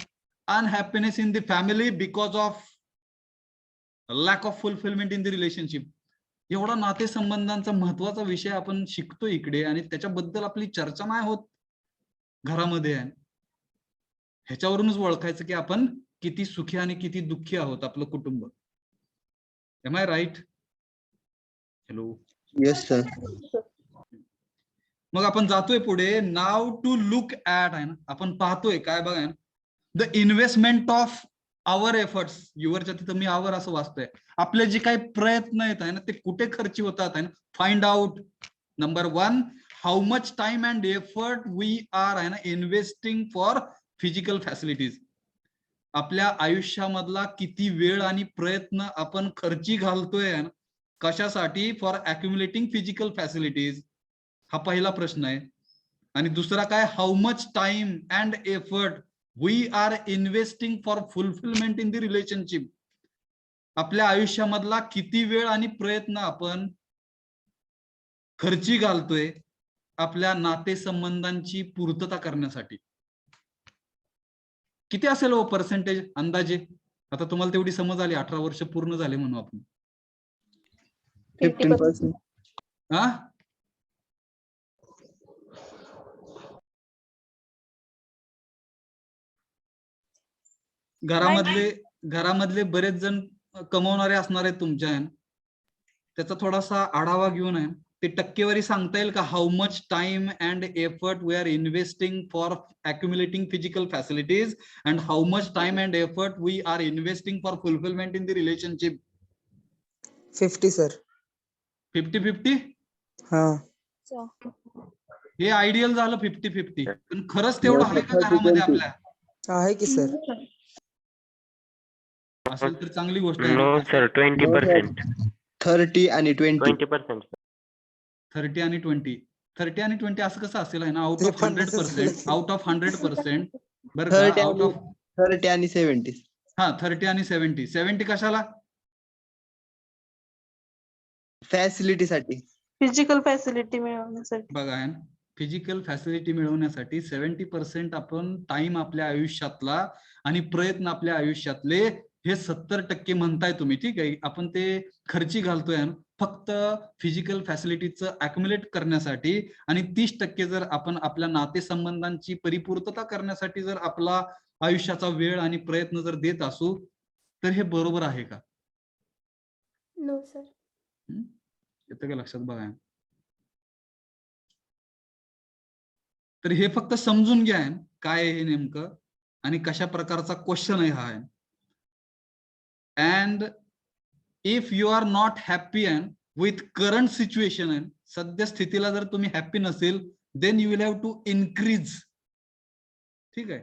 unhappiness in the family because of lack of fulfillment in the relationship. एवढा नातेसंबंधांचा महत्वाचा विषय आपण शिकतो इकडे आणि त्याच्याबद्दल आपली चर्चा नाही होत घरामध्ये. ह्याच्यावरूनच ओळखायचं की आपण किती सुखी आणि किती दुःखी आहोत आपलं कुटुंब. Am I right? Hello. Yes sir. मग आपण जातोय पुढे. नाव टू लुक ऍट आहे ना, आपण पाहतोय काय बघा, the investment of our efforts. युवरच्या तिथं मी आवर असं वाचतोय. आपले जे काही प्रयत्न आहेत आहे ना, ते कुठे खर्ची होतात आहे ना. Find out. Number 1, how much time and effort we are आहे ना इन्व्हेस्टिंग फॉर फिजिकल फॅसिलिटीज. आपल्या आयुष्यामधला किती वेळ आणि प्रयत्न आपण खर्ची घालतोय कशासाठी? For accumulating physical facilities. हा पहिला प्रश्न आहे. आणि दुसरा काय? How much time and effort we are investing for fulfillment in the relationship. आपल्या आयुष्यामधला किती वेळ आणि प्रयत्न आपण खर्ची घालतोय आपल्या नातेसंबंधांची पूर्तता करण्यासाठी. किती असेल हो पर्सेंटेज अंदाजे? आता तुम्हाला तेवढी समज आली, 18 वर्ष पूर्ण झाले म्हणू आपण. 15%. हा, घरामधले बरेच जण कमवणारे असणार आहेत तुमच्या. त्याचा थोडासा आढावा घेऊन आहे ते टक्केवारी सांगता येईल का? How much time and effort we are investing for accumulating physical facilities and how much time and effort we are investing for fulfillment in the relationship. 50 sir. 50-50. हा. हे आयडियल झालं 50-50. पण खरंच तेवढं आहे का घरामध्ये आपल्या? आहे की सर. असेल तर चांगली गोष्ट आहे. No sir, 20%. 30 आणि 20. 20%. 30 आणि 20. 30 आणि 20 असं कसं असेल आहे ना? आउट ते ऑफ 100%. 50%. Out of 100%. बरं का? 30 आउट ऑफ 30 आणि 70. हा 30 आणि 70. 70 कशाला? फॅसिलिटी साठी. फिजिकल फॅसिलिटी मिळवण्यासाठी. बघा फिजिकल फॅसिलिटी मिळवण्यासाठी 70% आपण टाइम आपल्या आयुष्यातला आणि प्रयत्न आपल्या आयुष्यातले हे 70% म्हणताय तुम्ही, ठीक आहे, आपण ते खर्ची घालतोय फक्त फिजिकल फॅसिलिटीचं अॅक्युमुलेट करण्यासाठी, आणि 30% जर आपण आपल्या नातेसंबंधांची परिपूर्तता करण्यासाठी जर आपला आयुष्याचा वेळ आणि प्रयत्न जर देत असू, तर हे बरोबर आहे का? No sir. येतं का लक्षात? बघा तर हे फक्त समजून घ्या काय आहे हे नेमकं आणि कशा प्रकारचा क्वेश्चन आहे हा. And if you are not happy and with current situation and सद्य स्थितीला जर तुम्ही हॅपी नसेल, then you will have to increase, ठीक आहे,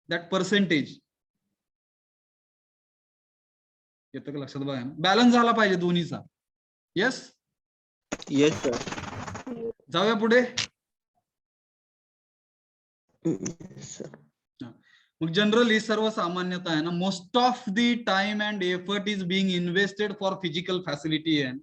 दॅट पर्सेंटेज. येतं का लक्षात? बघा बॅलन्स झाला पाहिजे दोन्हीचा. Yes yes sir. जाऊया पुढे. मग जनरली सर्वसामान्यतः आहे ना, most of the time and effort is being invested for physical facility. And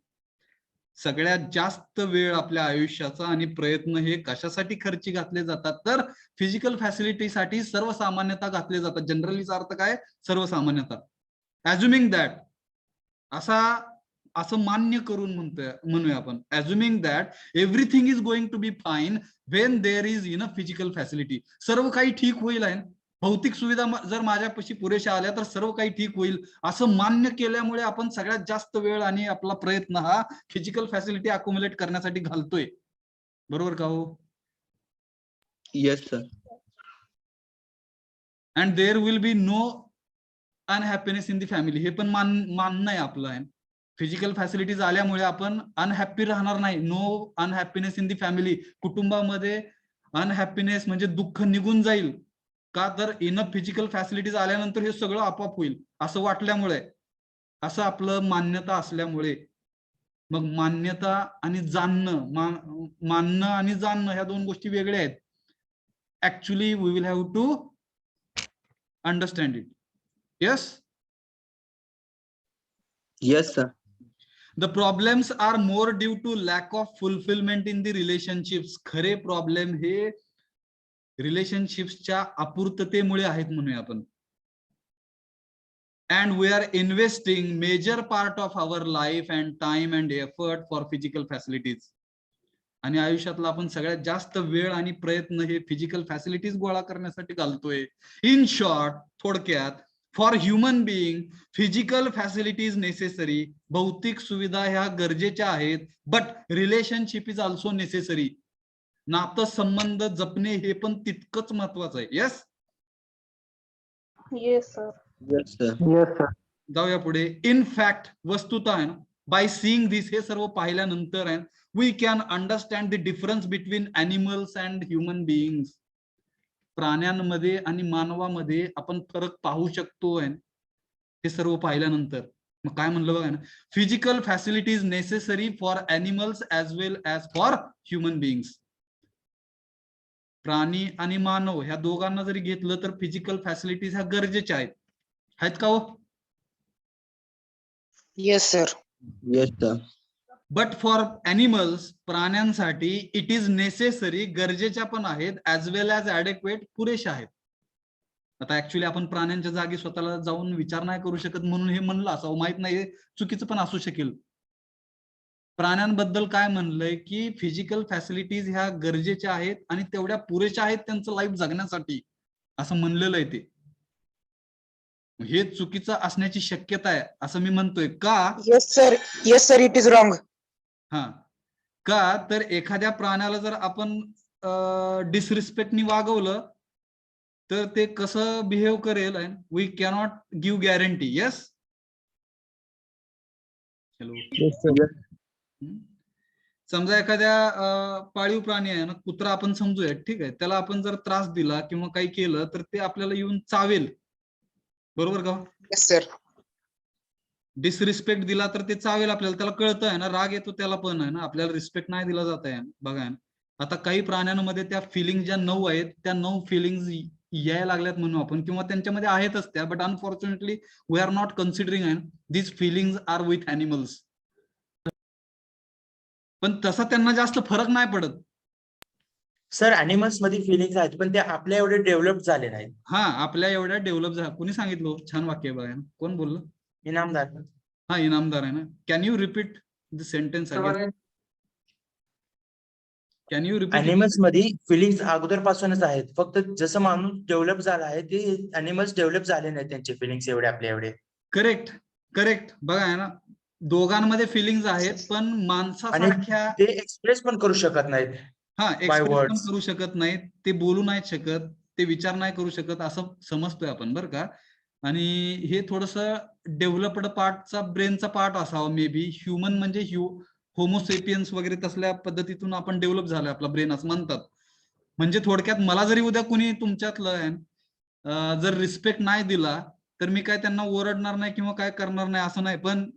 सगळ्यात जास्त वेळ आपल्या आयुष्याचा आणि प्रयत्न हे कशासाठी खर्ची घातले जातात, तर फिजिकल फॅसिलिटीसाठी सर्वसामान्यतः घातले जातात. जनरलीचा अर्थ काय? सर्वसामान्यतः. ऍझ्युमिंग दॅट, असं मान्य करून म्हणूया आपण, assuming that everything is going to be fine when there is enough physical facility. सर्व काही ठीक होईल आहे, भौतिक सुविधा जर माझ्यापाशी पुरेशा आल्या तर सर्व काही ठीक होईल, असं मान्य केल्यामुळे आपण सगळ्यात जास्त वेळ आणि आपला प्रयत्न हा फिजिकल फॅसिलिटी अकोमोडेट करण्यासाठी घालतोय. बरोबर का हो? Yes sir. And there will be no unhappiness in the family. हे पण मानणं आहे आपलं आहे. फिजिकल फॅसिलिटीज आल्यामुळे आपण अनहॅपी राहणार नाही. No unhappiness in the family. कुटुंबामध्ये अनहॅपीनेस म्हणजे दुःख निघून जाईल का? तर इनफ फिजिकल फॅसिलिटीज आल्यानंतर हे सगळं आपोआप होईल असं वाटल्यामुळे, असं आपलं मान्यता असल्यामुळे. मग मान्यता आणि जाणणं, मानणं आणि जाणणं ह्या दोन गोष्टी वेगळ्या आहेत. Actually we will have to understand it. Yes yes sir. The problems are more due to lack of fulfillment in the relationships. खरे प्रॉब्लेम हे रिलेशनशिप्सच्या अपूर्ततेमुळे आहेत म्हणूया आपण. And we are investing major part of our life and time and effort for physical facilities. आणि आयुष्यातला आपण सगळ्यात जास्त वेळ आणि प्रयत्न हे फिजिकल फॅसिलिटीज गोळा करण्यासाठी घालतोय. इन शॉर्ट, थोडक्यात, for human being physical facilities necessary. भौतिक सुविधा ह्या गरजेच्या आहेत, but relationship is also necessary. नातं संबंध जपणे हे पण तितकंच महत्वाचं आहे. Yes yes sir. Yes sir. जाऊया पुढे. इन फॅक्ट, वस्तुतः आहे ना, बाय सीइंग दिस, हे सर्व पाहिल्यानंतर आहे, we can understand the difference between animals and human beings. प्राण्यांमध्ये आणि मानवामध्ये आपण फरक पाहू शकतो हे सर्व पाहिल्यानंतर. मग काय म्हणलं बघा ना, physical facilities necessary for animals as well as for human beings. प्राणी आणि मानव ह्या दोघांना जरी घेतलं तर फिजिकल फॅसिलिटीज ह्या गरजेच्या आहेत का हो? Yes sir. Yes sir. But for animals, प्राण्यांसाठी इट इज नेसेसरी, गरजेच्या पण आहेत, ऍज वेल ऍज ऍडेक्वेट, पुरेशा आहेत. आता ऍक्च्युली आपण प्राण्यांच्या जागी स्वतःला जाऊन विचार नाही करू शकत म्हणून हे म्हणलं असावं, माहित नाही, चुकीचं पण असू शकेल. प्राण्यांबद्दल काय म्हणलंय की फिजिकल फॅसिलिटीज ह्या गरजेच्या आहेत आणि तेवढ्या पुरेशा आहेत त्यांचं लाईफ जगण्यासाठी, असं म्हणलेलं आहे ते. हे चुकीचं असण्याची शक्यता आहे असं मी म्हणतोय. का? Yes sir. Yes sir, it is wrong. हा, का तर एखाद्या प्राण्याला जर आपण डिसरिस्पेक्टनी वागवलं तर ते कसं बिहेव करेल, we cannot give guarantee. Yes hello. समजा एखाद्या पाळीव प्राणी आहे ना, कुत्रा आपण समजूया, ठीक आहे, त्याला आपण जर त्रास दिला किंवा काही केलं तर ते आपल्याला येऊन चावेल. बरोबर का? Yes sir. डिसरिस्पेक्ट दिला तर ते चावेल आपल्याला, त्याला कळतं आहे ना, राग येतो त्याला पण आहे ना, आपल्याला रिस्पेक्ट नाही दिला जात आहे. बघा आता काही प्राण्यांमध्ये त्या फिलिंग ज्या 9 आहेत, त्या 9 फिलिंग्स यायला लागल्यात म्हणून आपण, किंवा त्यांच्यामध्ये आहेतच त्या, but unfortunately we are not considering this feelings are with animals. पण तसा त्यांना जास्त फरक नाही पडत. सर अॅनिमल्स मध्ये फिलिंग्स आहेत पण ते आपल्या एवढे डेव्हलप झाले नाहीत. हा, आपल्या एवढ्या डेव्हलप झाला. कोणी सांगितलं? छान वाक्य आहे बघा. कोण बोललं? इनामदार. हा, इनामदार आहे ना. Can you repeat the sentence again? Can you repeat? Animals मध्ये फिलिंग्स अगोदरपासूनच आहेत, फक्त जसं माणूस डेव्हलप झाला आहे ते अॅनिमल्स डेव्हलप झाले नाहीत त्यांचे फिलिंग्स एवढे आपल्या एवढे. Correct, correct. बघा आहे ना, दोघांमध्ये फिलिंग्स आहेत, पण आणि माणसासारख्या ते एक्सप्रेस पण करू शकत नाहीत. हा by एक्सप्रेस पण words. करू शकत नाहीत, ते बोलू नाहीत शकत, ते विचार नाही करू शकत, असं समजतोय आपण बरं का. आणि हे थोडस डेव्हलप्ड पार्टचा ब्रेनचा पार्ट असावा मे बी. ह्युमन म्हणजे होमोसेपियन्स वगैरे तसल्या पद्धतीतून आपण डेव्हलप झालोय आपला ब्रेन असं म्हणतात. म्हणजे थोडक्यात मला जरी उद्या कुणी तुमच्यातलं जर रिस्पेक्ट नाही दिला तर मी काय त्यांना ओरडणार नाही किंवा काय करणार नाही असं नाही. पण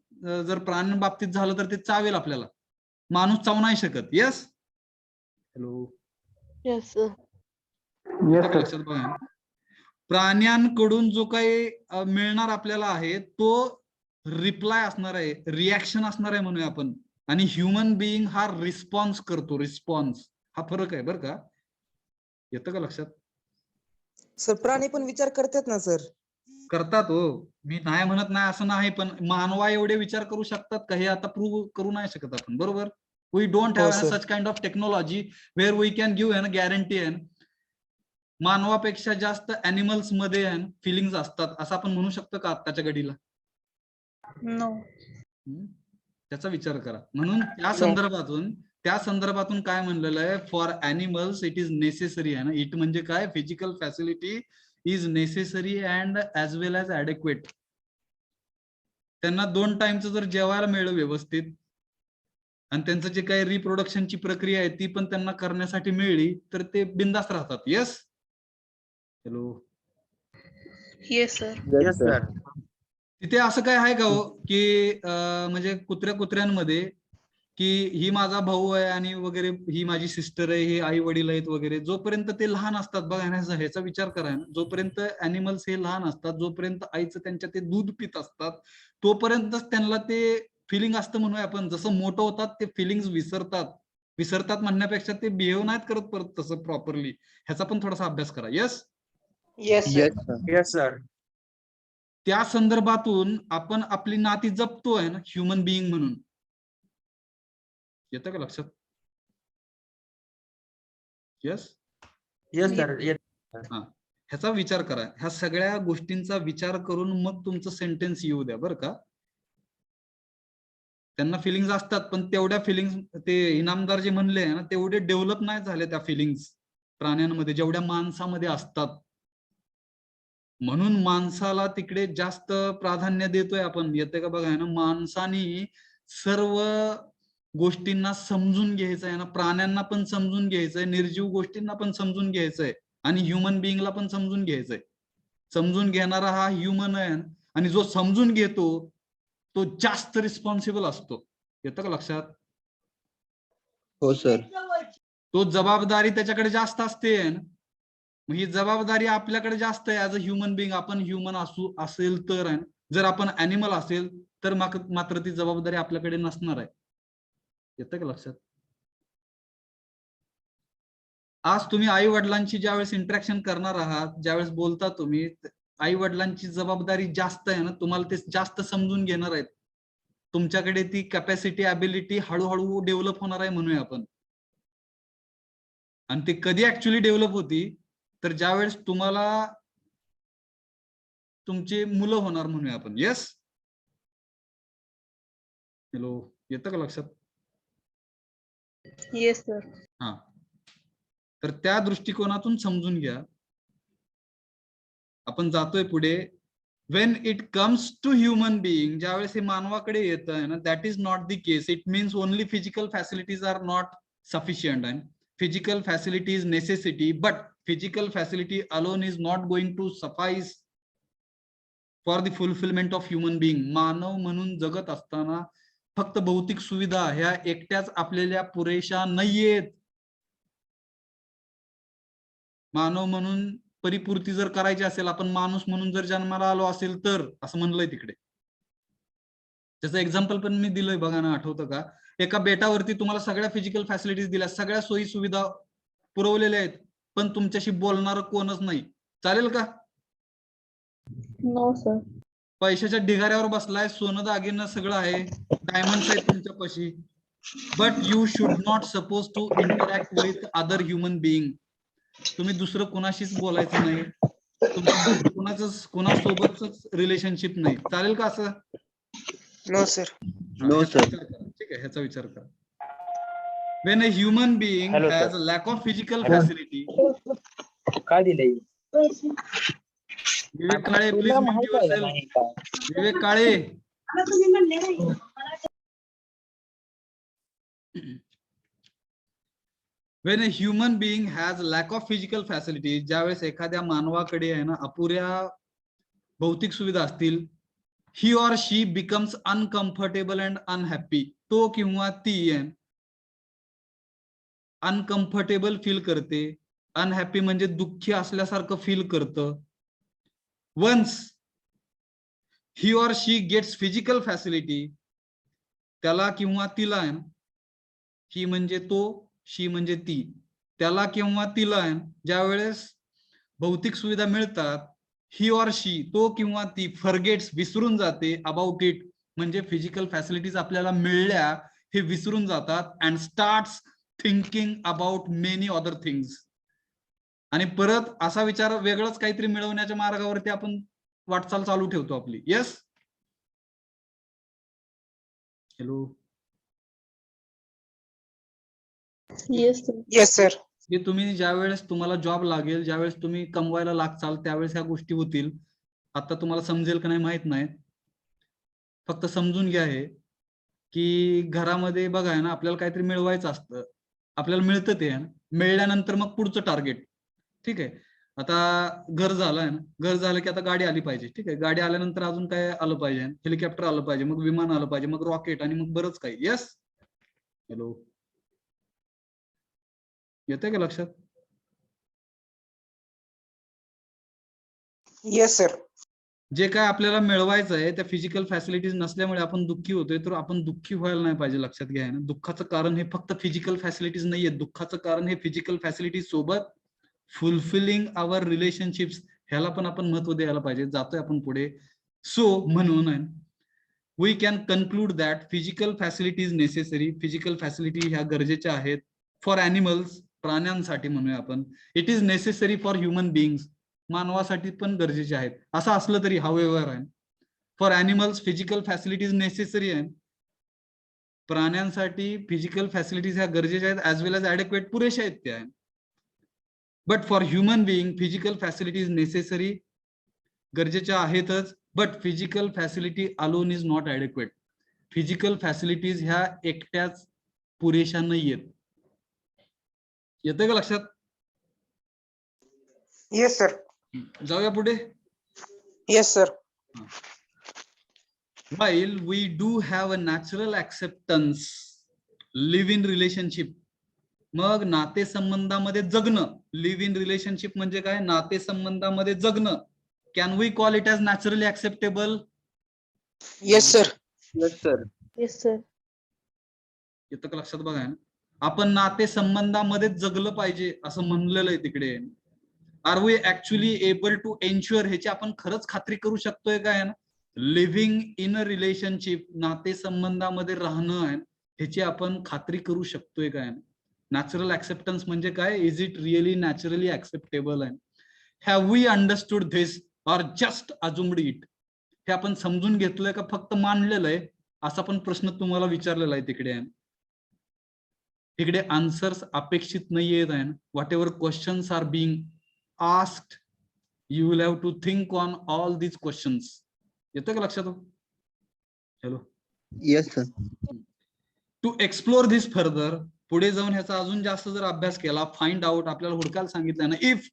जर प्राण्यांबाबतीत झालं तर ते चावेल आपल्याला. माणूस चावू नाही शकत. येस. हॅलो. Yes sir. लक्षात बघा, प्राण्यांकडून जो काही मिळणार आपल्याला आहे तो रिप्लाय असणार आहे, रिॲक्शन असणार आहे म्हणूया आपण. आणि ह्युमन बिईंग हा रिस्पॉन्स करतो. रिस्पॉन्स हा फरक आहे बरं का. येतं का लक्षात? सर प्राणी पण विचार करतात ना सर. करतात हो, मी नाही म्हणत नाही असं नाही, पण मानवा एवढे विचार करू शकतात का हे आता प्रूव्ह करू नाही शकत आपण. बरोबर. We don't have sir. Such kind of technology where we can give guarantee मानवापेक्षा जास्त अॅनिमल्स मध्ये फिलिंग्स असतात असं आपण म्हणू शकतो का आत्ताच्या घडीला? नो. त्याचा विचार करा. म्हणून त्या संदर्भातून काय म्हणलेलं आहे, for animals it is necessary आहे ना. इट म्हणजे काय, physical facility is necessary and as well as adequate. त्यांना 2 टाइमचं जर जेवायला मिळलं व्यवस्थित आणि त्यांचं जे काही रिप्रोडक्शनची प्रक्रिया आहे ती पण त्यांना करण्यासाठी मिळली तर ते बिंदास राहतात. Yes. Hello. Yes sir. Yes sir. तिथे असं काय आहे का हो की म्हणजे कुत्र्यांमध्ये की ही माझा भाऊ आहे आणि वगैरे ही माझी सिस्टर आहे, हे आई वडील आहेत वगैरे, जोपर्यंत ते लहान असतात बघा ह्याचा विचार करा ना, जोपर्यंत अॅनिमल्स हे लहान असतात, जोपर्यंत आईचं त्यांच्या ते दूध पित असतात तोपर्यंतच त्यांना ते फिलिंग असतं म्हणूया आपण. जसं मोठं होतात ते फिलिंग्स विसरतात म्हणण्यापेक्षा ते बिहेव नाहीत करत परत तसं प्रॉपरली. ह्याचा पण थोडासा अभ्यास करा. Yes. Yes Yes, sir. Yes sir. त्या संदर्भातून आपण आपली नाती जपतोय ना ह्युमन बिईंग म्हणून. येतं का लक्षात? येस. Yes sir. हा, ह्याचा विचार करा. ह्या सगळ्या गोष्टींचा विचार करून मग तुमचं सेंटेन्स येऊ द्या बरं का. त्यांना फिलिंग्स असतात पण तेवढ्या फिलिंग्स ते इनामदार जे म्हणले ना तेवढे डेव्हलप नाही झाले त्या फिलिंग्स प्राण्यांमध्ये जेवढ्या माणसामध्ये असतात. म्हणून माणसाला तिकडे जास्त प्राधान्य देतोय आपण. येते का बघा ना, माणसाने सर्व गोष्टींना समजून घ्यायचंय ना, प्राण्यांना पण समजून घ्यायचंय, निर्जीव गोष्टींना पण समजून घ्यायचंय आणि ह्युमन बिईंगला पण समजून घ्यायचंय. समजून घेणारा हा ह्युमन आहे आणि जो समजून घेतो तो जास्त रिस्पॉन्सिबल असतो. येतं का लक्षात? हो सर. तो जबाबदारी त्याच्याकडे जास्त असते. मग ही जबाबदारी आपल्याकडे जास्त आहे ऍज अ ह्युमन बिईंग. आपण ह्युमन असेल तर आहे. जर आपण अॅनिमल असेल तर मात्र ती जबाबदारी आपल्याकडे नसणार आहे. येतं का लक्षात? आज तुम्ही आई वडिलांशी ज्यावेळेस इंटरॅक्शन करणार आहात, ज्यावेळेस बोलता तुम्ही, आई वडिलांची जबाबदारी जास्त आहे ना, तुम्हाला ते जास्त समजून घेणार आहेत. तुमच्याकडे ती कॅपॅसिटी ॲबिलिटी हळूहळू डेव्हलप होणार आहे म्हणूया आपण. आणि ते कधी ऍक्च्युली डेव्हलप होती तर ज्यावेळेस तुम्हाला तुमचे मुलं होणार म्हणूया आपण. येस. हॅलो. येतं का लक्षात? Yes sir. हा, तर त्या दृष्टिकोनातून समजून घ्या. आपण जातोय पुढे. When it comes to human being, ज्यावेळेस हे मानवाकडे येतं ना, that is not the case. It means only physical facilities are not sufficient. And physical facility is necessity, but physical facility alone is not going to suffice for the fulfillment of human being. मानव म्हणून जगत असताना फक्त भौतिक सुविधा ह्या एकट्याच आपल्याला पुरेशा नाहीयेत. मानव म्हणून परिपूर्ती जर करायची असेल, आपण माणूस म्हणून जर जन्माला आलो असेल तर, असं म्हणलंय तिकडे. त्याचं एक्झाम्पल पण मी दिलंय बघा ना, आठवतं का? एका बेटावरती तुम्हाला सगळ्या फिजिकल फॅसिलिटीज दिल्या, सगळ्या सोयी सुविधा पुरवलेल्या आहेत, पण तुमच्याशी बोलणार कोणच नाही. चालेल का? No sir. पैशाच्या ढिगाऱ्यावर बसलाय, सोनं दागिनं सगळं आहे, डायमंड्स आहेत तुमच्यापाशी, but you should not suppose to interact with other human being. तुम्ही दुसरं कोणाशीच बोलायचं नाही, तुमचं कोणासोबतच रिलेशनशिप नाही. चालेल का असं? No sir. No, sir. ठीक आहे, ह्याचा विचार करा. When a human being Hello, has sir. a lack of physical facility, काय दिलंय? Vivek Kale, please mute yourself. Vivek Kale, when a human being has lack of physical facilities, ज्यावेळेस एखाद्या मानवाकडे आहे ना अपुऱ्या भौतिक सुविधा असतील, he or she becomes uncomfortable and unhappy. तो किंवा ती अनकम्फर्टेबल फील करते, अनहॅपी म्हणजे दुःखी असल्यासारखं फील करतं. Once he or she gets physical facility, त्याला किंवा तिला ही म्हणजे तो, शी म्हणजे ती, त्याला किंवा तिला ज्या वेळेस भौतिक सुविधा मिळतात, ही ऑर शी, तो किंवा ती, फॉरगेट्स, विसरून जाते, अबाउट इट म्हणजे फिजिकल फॅसिलिटीज आपल्याला मिळल्या हे विसरून जातात, and starts thinking about many other things. आणि परत असा विचार, वेगळंच काहीतरी मिळवण्याच्या मार्गावरती आपण वाटचाल चालू ठेवतो आपली. येस? हॅलो? Yes sir. हे तुम्ही ज्यावेळेस तुम्हाला जॉब लागेल, ज्यावेळेस तुम्ही कमवायला लागचाल, त्यावेळेस ह्या गोष्टी होतील. आता तुम्हाला समजेल का नाही माहित नाही, फक्त समजून घ्या हे की घरामध्ये बघा ना, आपल्याला काहीतरी मिळवायचं असतं, आपल्याला मिळतं, ते मिळाल्यानंतर मग पुढचं टार्गेट. ठीक आहे, आता घर झालंय ना, घर झालं की आता गाडी आली पाहिजे. ठीक आहे, गाडी आल्यानंतर अजून काय आलं पाहिजे? हेलिकॉप्टर आलं पाहिजे, मग विमान आलं पाहिजे, मग रॉकेट, आणि मग बरंच काही. येस? हॅलो? येतंय का लक्षात? Yes sir. जे काय आपल्याला मिळवायचं आहे त्या फिजिकल फॅसिलिटीज नसल्यामुळे आपण दुःखी होतोय, तर आपण दुःखी व्हायला नाही पाहिजे. लक्षात घ्या ना, दुःखाचं कारण हे फक्त फिजिकल फॅसिलिटीज नाहीये, दुःखाचं कारण हे फिजिकल फॅसिलिटीज सोबत फुलफिलिंग आवर रिलेशनशिप्स, ह्याला पण आपण महत्व द्यायला पाहिजे. जातोय आपण पुढे. सो म्हणून we can conclude that physical facilities necessary, physical facility ह्या गरजेच्या आहेत. फॉर अॅनिमल्स, प्राण्यांसाठी म्हणूया आपण, it is necessary for human beings, मानवासाठी पण गरजेचे आहेत. असं असलं तरी however for animals physical facilities necessary आहे, प्राण्यांसाठी फिजिकल फॅसिलिटीज ह्या गरजेच्या आहेत, ऍज वेल एज ऍडेक्वेट, पुरेशा आहेत त्या. But for human being physical facilities necessary, गरजेच्या आहेतच, but physical facility alone is not adequate. Physical facilities ह्या एकट्याच पुरेशा नाहीयेत. येतंय का लक्षात? Yes sir. जाऊया पुढे. Yes sir. While we do have a natural acceptance, live in relationship, मग नातेसंबंधामध्ये जगणं, लिव्ह इन रिलेशनशिप म्हणजे काय? नातेसंबंधामध्ये जगणं. Can we call it as naturally acceptable? Yes sir. Yes, sir. Yes sir. येतं का लक्षात? बघा, आपण नातेसंबंधामध्ये जगलं पाहिजे असं म्हणलेलं आहे तिकडे. Are we actually able to ensure, ह्याची आपण खरंच खात्री करू शकतोय काय ना? लिव्हिंग इन अ रिलेशनशिप, नातेसंबंधामध्ये राहणं आहे, ह्याची आपण खात्री करू शकतोय काय? नॅचरल ऍक्सेप्टन्स म्हणजे काय? Is it really naturally acceptable आहे? Have we understood this or just assumed it? हे आपण समजून घेतलंय का फक्त मानलेलं आहे? असा पण प्रश्न तुम्हाला विचारलेला आहे तिकडे. इकडे आन्सर्स अपेक्षित नाहीयेत आहे. Whatever questions are being asked, you will have to think on all these questions. येतं का लक्षात? Hello? Yes, sir. To explore this further, पुढे जाऊन ह्याचा अजून जास्त जर अभ्यास केला, फाइंड आउट, आपल्याला हुडकायला सांगितलं ना, if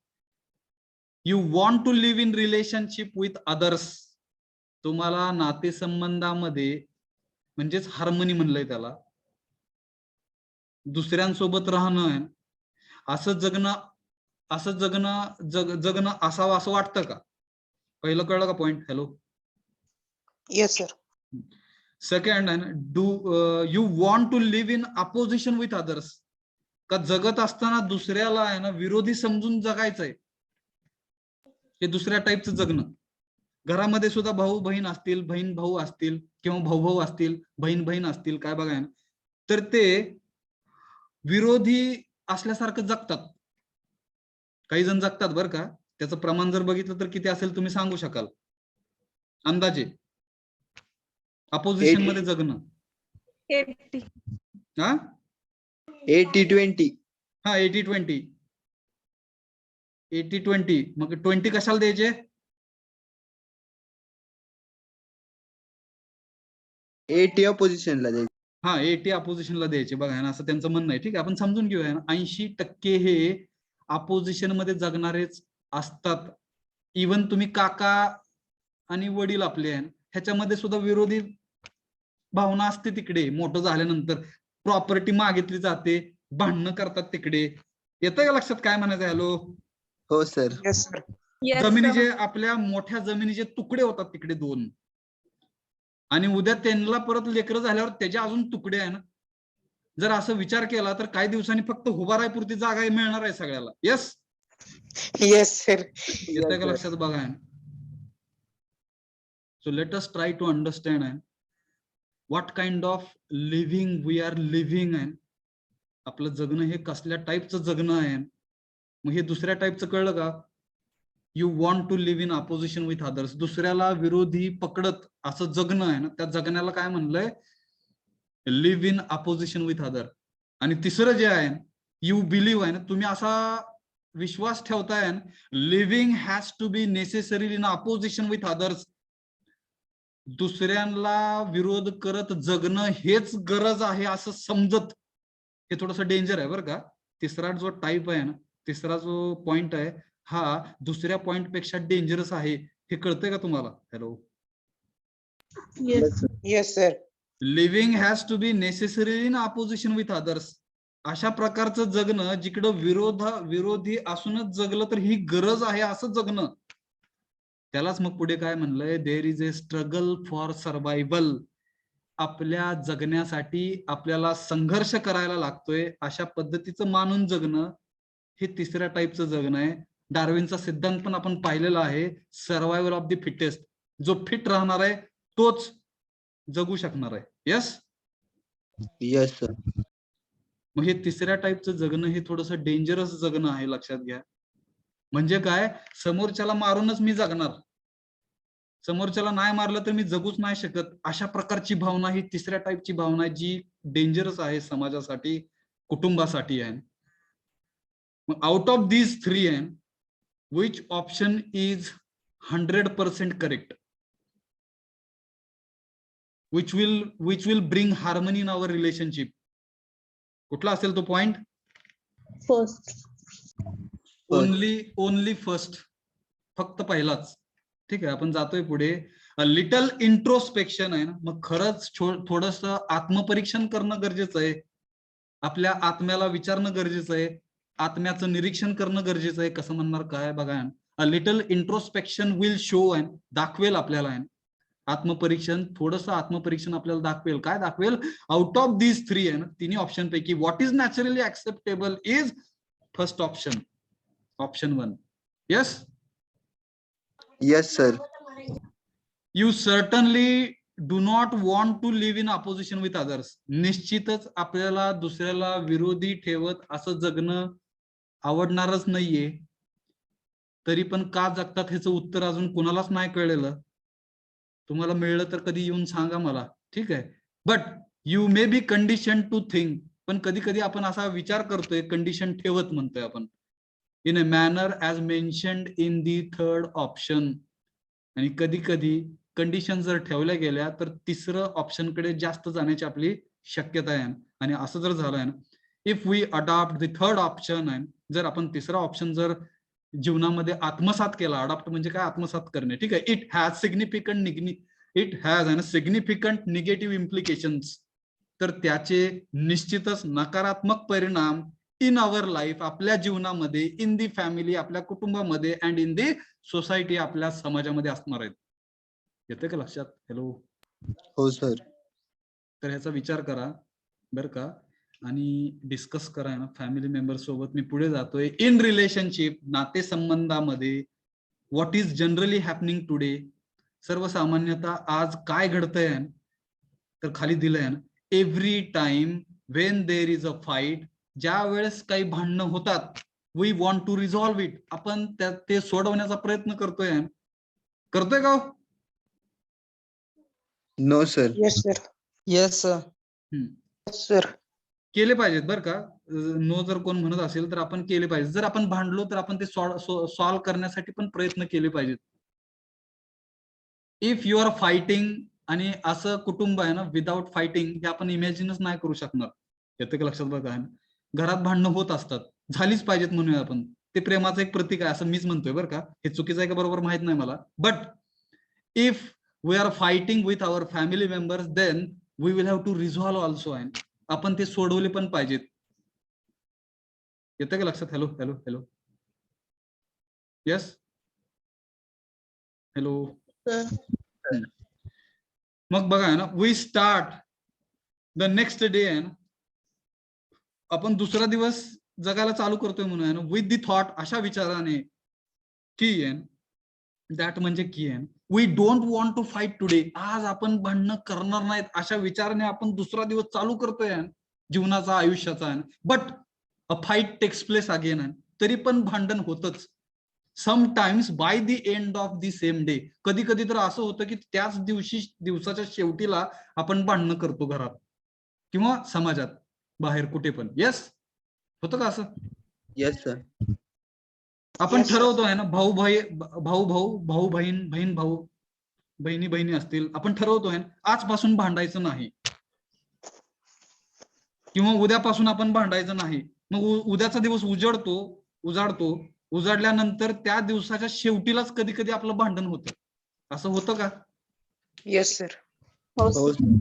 you want to live in relationship with others, तुम्हाला नातेसंबंधामध्ये म्हणजेच हार्मनी म्हणलंय त्याला, दुसऱ्यांसोबत राहणं, असं जगणं असावं असं वाटतं का? पहिलं कळलं का point? Hello? Yes sir. Second आहे ना, you want to live in opposition with others. का जगत असताना दुसऱ्याला आहे ना विरोधी समजून जगायचंय, हे दुसऱ्या टाईपचं जगणं. घरामध्ये सुद्धा भाऊ बहीण असतील, बहीण भाऊ असतील, किंवा भाऊ भाऊ असतील, बहीण बहीण असतील, काय बघा ना, तर ते विरोधी असल्यासारखं जगतात. काही जण जगतात बरं का. त्याचं प्रमाण जर बघितलं तर किती असेल तुम्ही सांगू शकाल अंदाजे? अपोजिशन मध्ये जगणं. 80. हा 80-20. हा 80-20. 80-20. मग 20 कशाला द्यायचे? 80 अपोजिशनला द्यायचं. हा 80 अपोजिशनला द्यायचे. बघा ना, असं त्यांचं म्हणणं आहे. ठीक आहे, आपण समजून घेऊया. 80% हे अपोजिशन मध्ये जगणारेच असतात. इवन तुम्ही काका आणि वडील आपले आहे, ह्याच्यामध्ये सुद्धा विरोधी भावना असते. तिकडे मोठं झाल्यानंतर प्रॉपर्टी मागितली जाते, भांडणं करतात तिकडे. येतं का लक्षात काय म्हणायचं? हॅलो. हो सर. Yes sir. Yes, जमिनीचे, sir. आपल्या मोठ्या जमिनीचे तुकडे होतात तिकडे 2, आणि उद्या त्यांना परत लेकरं झाल्यावर त्याचे अजून तुकडे आहे ना. जर असं विचार केला तर काही दिवसांनी फक्त उभारायपुरती जागा मिळणार आहे सगळ्याला. येस. Yes sir. येतंय का लक्षात? बघा. So let us try to understand what kind of living we are living आहे. आपलं जगणं हे कसल्या टाईपचं जगणं आहे. मग हे दुसऱ्या टाईपचं कळलं का? You want to live in opposition with others. दुसऱ्याला विरोधी पकडत असं जगणं आहे ना, त्या जगण्याला काय म्हणलंय? Live in opposition with other. आणि तिसरं जे आहे, यू बिलीव्ह आहे ना, तुम्ही असा विश्वास ठेवताय, living has to be necessary in opposition with others. दुसऱ्यांना विरोध करत जगणं हेच गरज आहे असं समजत. हे थोडंसं डेंजर आहे बरं का. तिसरा जो टाईप आहे ना, तिसरा जो पॉइंट आहे, हा दुसऱ्या पॉइंट पेक्षा डेंजरस आहे. हे कळतंय का तुम्हाला? Hello. Yes. Yes sir. Living has to be necessary in opposition with others. अशा प्रकारचं जगणं जिकडं विरोधी असूनच जगलं तर ही गरज आहे असं जगणं. त्यालाच मग पुढे काय म्हणलंय? There is a struggle for survival. आपल्या जगण्यासाठी आपल्याला संघर्ष करायला लागतोय. अशा पद्धतीचं मानून जगणं हे तिसऱ्या टाईपचं जगणं आहे. डार्विनचा सिद्धांत पण आपण पाहिलेला आहे, सर्व्हायव्हल ऑफ द फिटेस्ट. जो फिट राहणार आहे तोच जगू शकणार आहे. यस. Yes sir. मग हे तिसऱ्या टाईपचं जगणं हे थोडंसं डेंजरस जगणं आहे, लक्षात घ्या. म्हणजे काय? समोरच्याला मारूनच मी जगणार, समोरच्याला नाही मारलं तर मी जगूच नाही शकत. अशा प्रकारची भावना ही तिसऱ्या टाईपची भावना आहे, जी डेंजरस आहे समाजासाठी, कुटुंबासाठी आहे. मग आउट ऑफ दीज 3 आहे, which option is 100% correct? which will bring harmony in our relationship? कुठला असेल तो पॉइंट? First. Only first. फक्त पहिलाच. ठीक आहे, आपण जातोय पुढे. लिटल इंट्रोस्पेक्शन आहे ना. मग खरंच थोडस आत्मपरीक्षण करणं गरजेचं आहे. आपल्या आत्म्याला विचारणं गरजेचं आहे. आत्म्याचं निरीक्षण करणं गरजेचं आहे. कसं म्हणणार काय? बघा, a little introspection will show आहे, दाखवेल आपल्याला आहे आत्मपरीक्षण. थोडंसं आत्मपरीक्षण आपल्याला दाखवेल. काय दाखवेल? आउट ऑफ दीज 3 आहे ना, तिन्ही ऑप्शन पैकी what is naturally acceptable is first option, option 1. Yes. Yes sir. You certainly do not want to live in opposition with others. निश्चितच आपल्याला दुसऱ्याला विरोधी ठेवत असं जगणं आवडणारच नाहीये. तरी पण का जगतात ह्याचं उत्तर अजून कोणालाच नाही कळलेलं. तुम्हाला मिळलं तर कधी येऊन सांगा मला. ठीक आहे. But you may be condition to think. पण कधी कधी आपण असा विचार करतोय, कंडिशन ठेवत म्हणतोय आपण, in a manner as mentioned in the 3rd option. आणि कधी कधी कंडिशन जर ठेवल्या गेल्या तर तिसरं ऑप्शन कडे जास्त जाण्याची आपली शक्यता आहे. आणि असं जर झालंय ना, if we adopt the 3rd option आहे, जर आपण तिसरा ऑप्शन जर जीवनामध्ये आत्मसात केला, अडॉप्ट म्हणजे काय? आत्मसात करणे. ठीक आहे. It has significant negative implications. तर त्याचे निश्चितच नकारात्मक परिणाम इन अवर लाईफ, आपल्या जीवनामध्ये, इन दी फॅमिली, आपल्या कुटुंबामध्ये, अँड इन दी सोसायटी, आपल्या समाजामध्ये असणार आहेत. येते का लक्षात? हॅलो. हो सर. तर ह्याचा विचार करा बरं का, आणि डिस्कस करा ना फॅमिली मेंबर सोबत. मी पुढे जातोय. इन रिलेशनशिप, नातेसंबंधामध्ये, what is generally happening today, सर्वसामान्यतः आज काय घडतंय, तर खाली दिलंय ना, every time when there is a fight, ज्या वेळेस काही भांडणं होतात, we want to resolve it, आपण ते सोडवण्याचा प्रयत्न करतोय का हो? No sir. Yes sir. Yes sir. केले पाहिजेत बरं का. नो जर कोण म्हणत असेल तर आपण केले पाहिजे. जर आपण भांडलो तर आपण ते सॉल्व्ह करण्यासाठी पण प्रयत्न केले पाहिजेत. इफ यू आर फायटिंग, आणि असं कुटुंब आहे ना विदाउट फायटिंग, हे आपण इमॅजिनच नाही करू शकणार. येतं का लक्षात बघा. घरात भांडणं होत असतात, झालीच पाहिजेत म्हणूया आपण. ते प्रेमाचं एक प्रतीक आहे असं मीच म्हणतोय बरं का. हे चुकीचं आहे का बरोबर माहित नाही मला. But if we are fighting with our family members, then we will have to resolve also, आहे आपण ते सोडवले पण पाहिजेत. येतं का लक्षात? Hello hello hello, yes, hello. मग बघा ना, we start the next day, आहे ना, आपण दुसरा दिवस जगायला चालू करतोय म्हणून आहे ना, विथ दी थॉट, अशा विचाराने की दॅट म्हणजे की we don't want to fight today, आज आपण भांडणं करणार नाहीत, अशा विचाराने आपण दुसरा दिवस चालू करतोय जीवनाचा, आयुष्याचा. But a fight takes place again, तरी पण भांडण होतच. Sometimes by the end of the same day, कधी कधी तर असं होतं की त्याच दिवसाच्या शेवटीला आपण भांडणं करतो घरात किंवा समाजात, बाहेर कुठे पण. येस, होतं का असं? Yes sir. आपण Yes, sir. ठरवतोय ना, भाऊ भाऊ बहीण भाऊ, बहिणी असतील, आपण ठरवतोय आजपासून भांडायचं नाही किंवा उद्यापासून आपण भांडायचं नाही. मग उद्याचा दिवस उजाडल्यानंतर त्या दिवसाच्या शेवटीलाच कधी कधी आपलं भांडण होतं. असं होतं का? Yes sir. हो हो सर.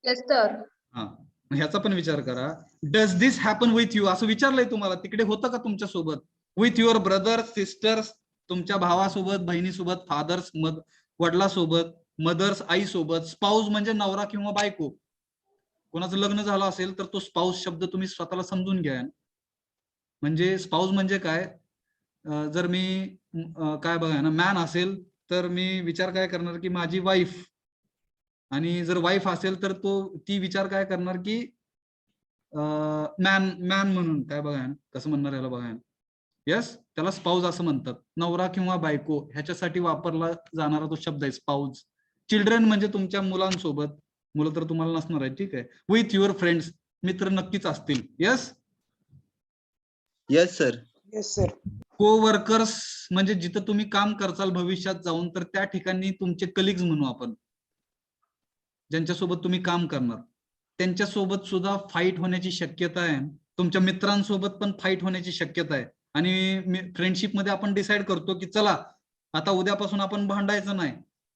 Yes sir. हा, ह्याचा पण विचार करा. Does this happen with you, असं विचारलंय तुम्हाला, तिकडे होतं का तुमच्या सोबत? विथ युअर ब्रदर्स, सिस्टर्स, तुमच्या भावासोबत, बहिणीसोबत, फादर्स, वडिलासोबत, मदर्स, आईसोबत, स्पाऊस म्हणजे नवरा किंवा बायको. कोणाचं लग्न झालं असेल तर तो स्पाऊस शब्द तुम्ही स्वतःला समजून घ्या. म्हणजे स्पाऊस म्हणजे काय, जर मी काय बघा ना, मॅन असेल तर मी विचार काय करणार की माझी वाईफ, आणि जर वाईफ असेल तर ती विचार काय करणार की मॅन म्हणून काय बघा कसं म्हणणार याला बघा. यस, त्याला स्पाऊस असं म्हणतात. नवरा किंवा बायको ह्याच्यासाठी वापरला जाणारा तो शब्द आहे स्पाऊस. चिल्ड्रन म्हणजे तुमच्या मुलांसोबत, मुलं तर तुम्हाला नसणार आहे, ठीक आहे. विथ युअर फ्रेंड्स, मित्र नक्कीच असतील. Yes, yes sir. Yes sir. Coworkers म्हणजे जिथं तुम्ही काम करचाल भविष्यात जाऊन, तर त्या ठिकाणी तुमचे कलिग्स म्हणू आपण, ज्यांच्यासोबत तुम्ही काम करणार, त्यांच्यासोबत सुद्धा फाईट होण्याची शक्यता आहे. तुमच्या मित्रांसोबत पण फाईट होण्याची शक्यता आहे. आणि फ्रेंडशिप मध्ये आपण डिसाईड करतो की चला आता उद्यापासून आपण भांडायचं नाही,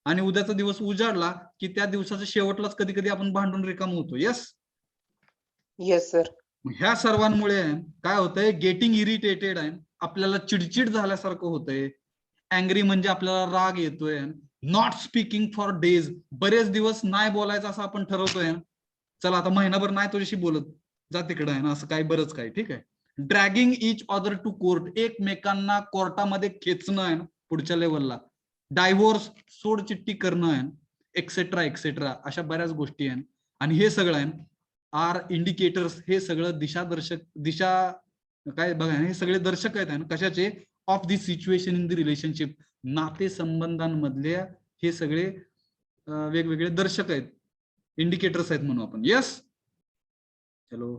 आणि उद्याचा दिवस उजाडला की त्या दिवसाच्या शेवटलाच कधी कधी आपण भांडून रिकाम होतो. Yes, yes sir. ह्या सर्वांमुळे काय होतंय, गेटिंग इरिटेटेड आहे, आपल्याला चिडचिड झाल्यासारखं होतंय. अँग्री म्हणजे आपल्याला राग येतोय. नॉट स्पीकिंग फॉर डेज, बरेच दिवस नाही बोलायचं असं आपण ठरवतोय. चला आता महिनाभर नाही तुझ्याशी बोलत, जा तिकडे आहे ना, असं काय बरंच काय, ठीक आहे. Dragging each other to court, एकमेकांना कोर्टामध्ये खेचणं आहे पुढच्या लेवलला. डायव्होर्स, सोडचिठ्ठी करणं आहे, एक्सेट्रा एक्सेट्रा, अशा बऱ्याच गोष्टी आहेत. आणि हे सगळं आहे आर इंडिकेटर्स, हे सगळं दिशा काय बघा, हे सगळे दर्शक आहेत कशाचे, of the situation in the relationship, नातेसंबंधांमधल्या हे सगळे वेगवेगळे दर्शक आहेत, इंडिकेटर्स आहेत म्हणू आपण. Yes, hello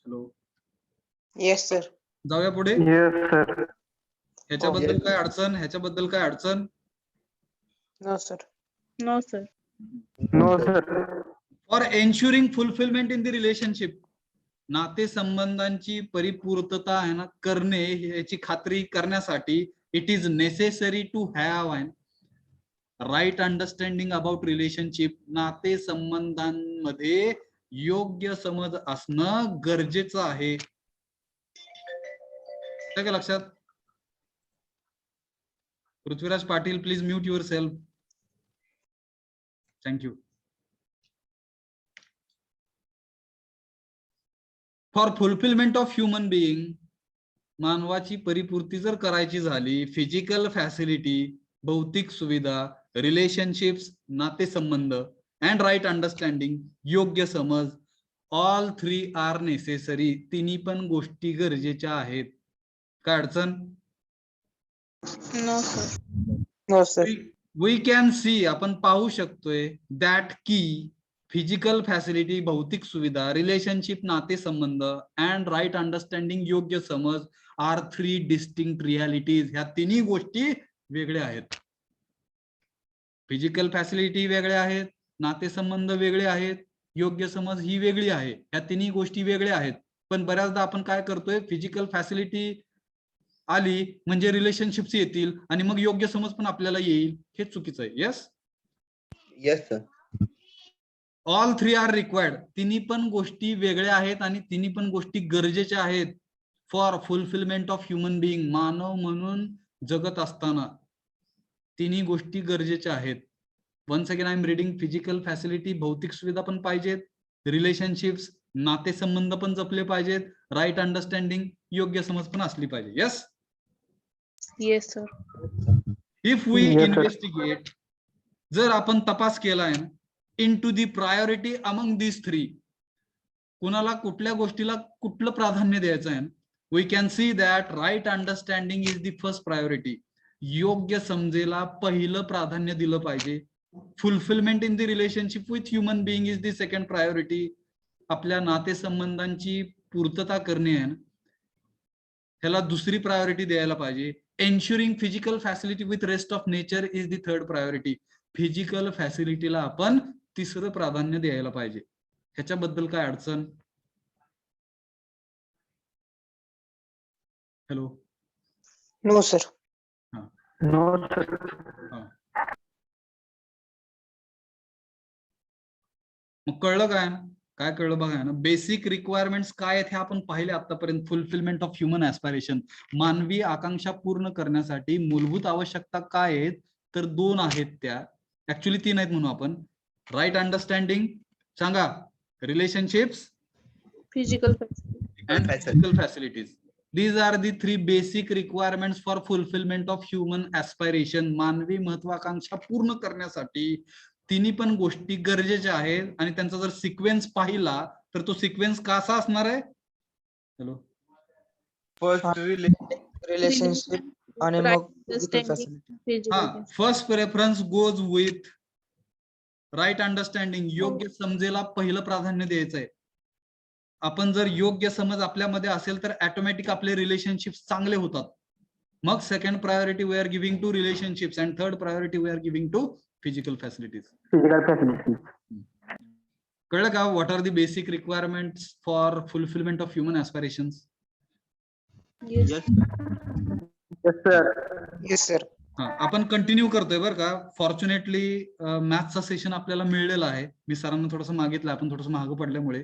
hello, yes sir. जाऊया पुढे. Yes sir. ह्याच्याबद्दल काय अडचण, ह्याच्याबद्दल काय अडचण? No sir. No sir. No sir. For ensuring fulfillment in the relationship, नातेसंबंधांची परिपूर्तता आहे ना करणे, याची खात्री करण्यासाठी, it is necessary to have right understanding about relationship, नातेसंबंधांमध्ये योग्य समज असणं गरजेचं आहे. का लक्षात? Prithviraj Patil, please mute your self. Thank you. For fulfilment of human being, मानवाची परिपूर्ती जर करायची झाली, फिजिकल फॅसिलिटी, भौतिक सुविधा, रिलेशनशिप्स, नातेसंबंध, अँड राईट अंडरस्टँडिंग, योग्य समज, ऑल 3 आर नेसेसरी. तिन्ही पण गोष्टी गरजेच्या आहेत. काय अडचण? No sir. No sir. We can see, आपण पाहू शकतोय, दॅट की फिजिकल फॅसिलिटी, भौतिक सुविधा, रिलेशनशिप, नातेसंबंध, अँड राईट अंडरस्टँडिंग, योग्य समज, आर 3 डिस्टिंक्ट रियालिटीज. ह्या तिन्ही गोष्टी वेगळ्या आहेत. फिजिकल फॅसिलिटी वेगळ्या आहेत, नातेसंबंध वेगळे आहेत, योग्य समज ही वेगळी आहे. ह्या तिन्ही गोष्टी वेगळ्या आहेत. पण बऱ्याचदा आपण काय करतोय, फिजिकल फॅसिलिटी आली म्हणजे रिलेशनशिप्स येतील आणि मग योग्य समज पण आपल्याला येईल. हे चुकीचं आहे. Yes, yes sir. All 3 are required. तिन्ही पण गोष्टी वेगळ्या आहेत आणि तिन्ही पण गोष्टी गरजेच्या आहेत for fulfilment of human being. मानव म्हणून जगत असताना तिन्ही गोष्टी गरजेच्या आहेत. Once again I am reading, physical facility, भौतिक सुविधा पण पाहिजेत, रिलेशनशिप्स, नातेसंबंध पण जपले पाहिजेत, राईट अंडरस्टँडिंग, योग्य समज पण असली पाहिजे. Yes, yes sir. If we Yes, sir. Investigate, जर आपण तपास केलाय into the priority among this 3, कुणाला कुठल्या गोष्टीला कुठलं प्राधान्य द्यायचं आहे, we can see that right understanding is the first priority. योग्य समजेला पहिलं प्राधान्य दिलं पाहिजे. Fulfillment in the relationship with human being is the second priority. आपल्या नातेसंबंधांची पूर्तता करणे आहे, ह्याला दुसरी प्रायोरिटी द्यायला पाहिजे. Ensuring physical facility with rest of nature is the third priority. Physical फॅसिलिटीला आपण तिसरं प्राधान्य द्यायला पाहिजे. ह्याच्याबद्दल काय अडचण? Hello. No sir. No sir. मग कळलं काय? काय कळलं बघा ना. बेसिक रिक्वायरमेंट्स काय आहेत हे आपण पाहिले आतापर्यंत. फुलफिलमेंट ऑफ ह्युमन ऍस्पिरेशन, मानवी आकांक्षा पूर्ण करण्यासाठी मूलभूत आवश्यकता काय आहेत, तर 2 आहेत त्या. ऍक्च्युली 3 आहेत म्हणू आपण. राईट अंडरस्टँडिंग, सांगा, relationships physical and physical facilities. These are the 3 basic requirements for fulfillment of human aspiration. मानवी महत्वाकांक्षा पूर्ण करण्यासाठी तिन्ही पण गोष्टी गरजेच्या आहेत आणि त्यांचा जर सिक्वेन्स पाहिला तर तो सिक्वेन्स कसा असणार आहे? हॅलो. फर्स्ट रिलेशनशिप आणि मग फिजिकल फॅसिलिटी. हा, first preference goes with right understanding. योग्य समजेला पहिलं प्राधान्य द्यायचं आहे. आपण जर योग्य समज आपल्यामध्ये असेल तर ऑटोमॅटिक आपले रिलेशनशिप चांगले होतात. मग second priority we are giving to relationships and third priority we are giving to physical facilities. Physical facility. कळलं का? What are the basic requirements for fulfilment of human aspirations? Yes yes sir. Yes sir. आपण कंटिन्यू करतोय बरं का. फॉर्च्युनेटली मॅथचा सेशन आपल्याला मिळलेला आहे. मी सरांना थोडंसं मागितलं, आपण थोडंसं मागं पडल्यामुळे,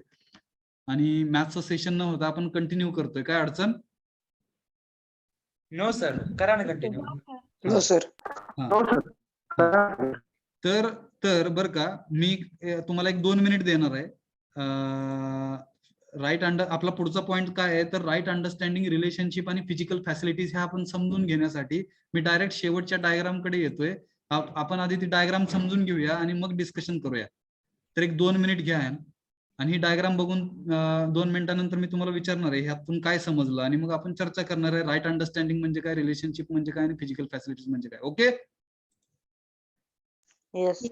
आणि मॅथचं सेशन न होता आपण कंटिन्यू करतोय. काय अडचण? नो सर, करा ना continue. No sir. No sir. तर बर का, मी तुम्हाला 1-2 मिनिट देणार आहे. राईट आपला पुढचा पॉइंट काय आहे तर राईट अंडरस्टँडिंग, रिलेशनशिप आणि फिजिकल फॅसिलिटीज ह्या आपण समजून घेण्यासाठी मी डायरेक्ट शेवटच्या डायग्राम कडे येतोय. आपण आधी ती डायग्राम समजून घेऊया आणि मग डिस्कशन करूया. तर 1-2 मिनिट घ्या आणि ही डायग्राम बघून 2 मिनिटानंतर मी तुम्हाला विचारणार आहे ह्यातून काय समजलं आणि मग आपण चर्चा करणार आहे. राईट अंडरस्टँडिंग म्हणजे काय, रिलेशनशिप म्हणजे काय आणि फिजिकल फॅसिलिटीज म्हणजे काय. ओके. येस.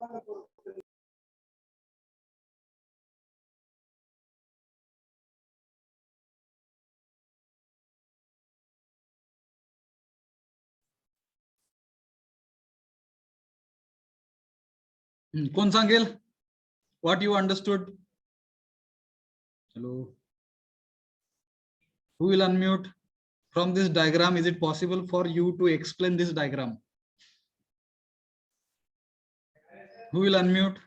कोण सांगेल what you understood? Hello. Who will unmute? From this diagram, is it possible for you to explain this diagram? Who will unmute?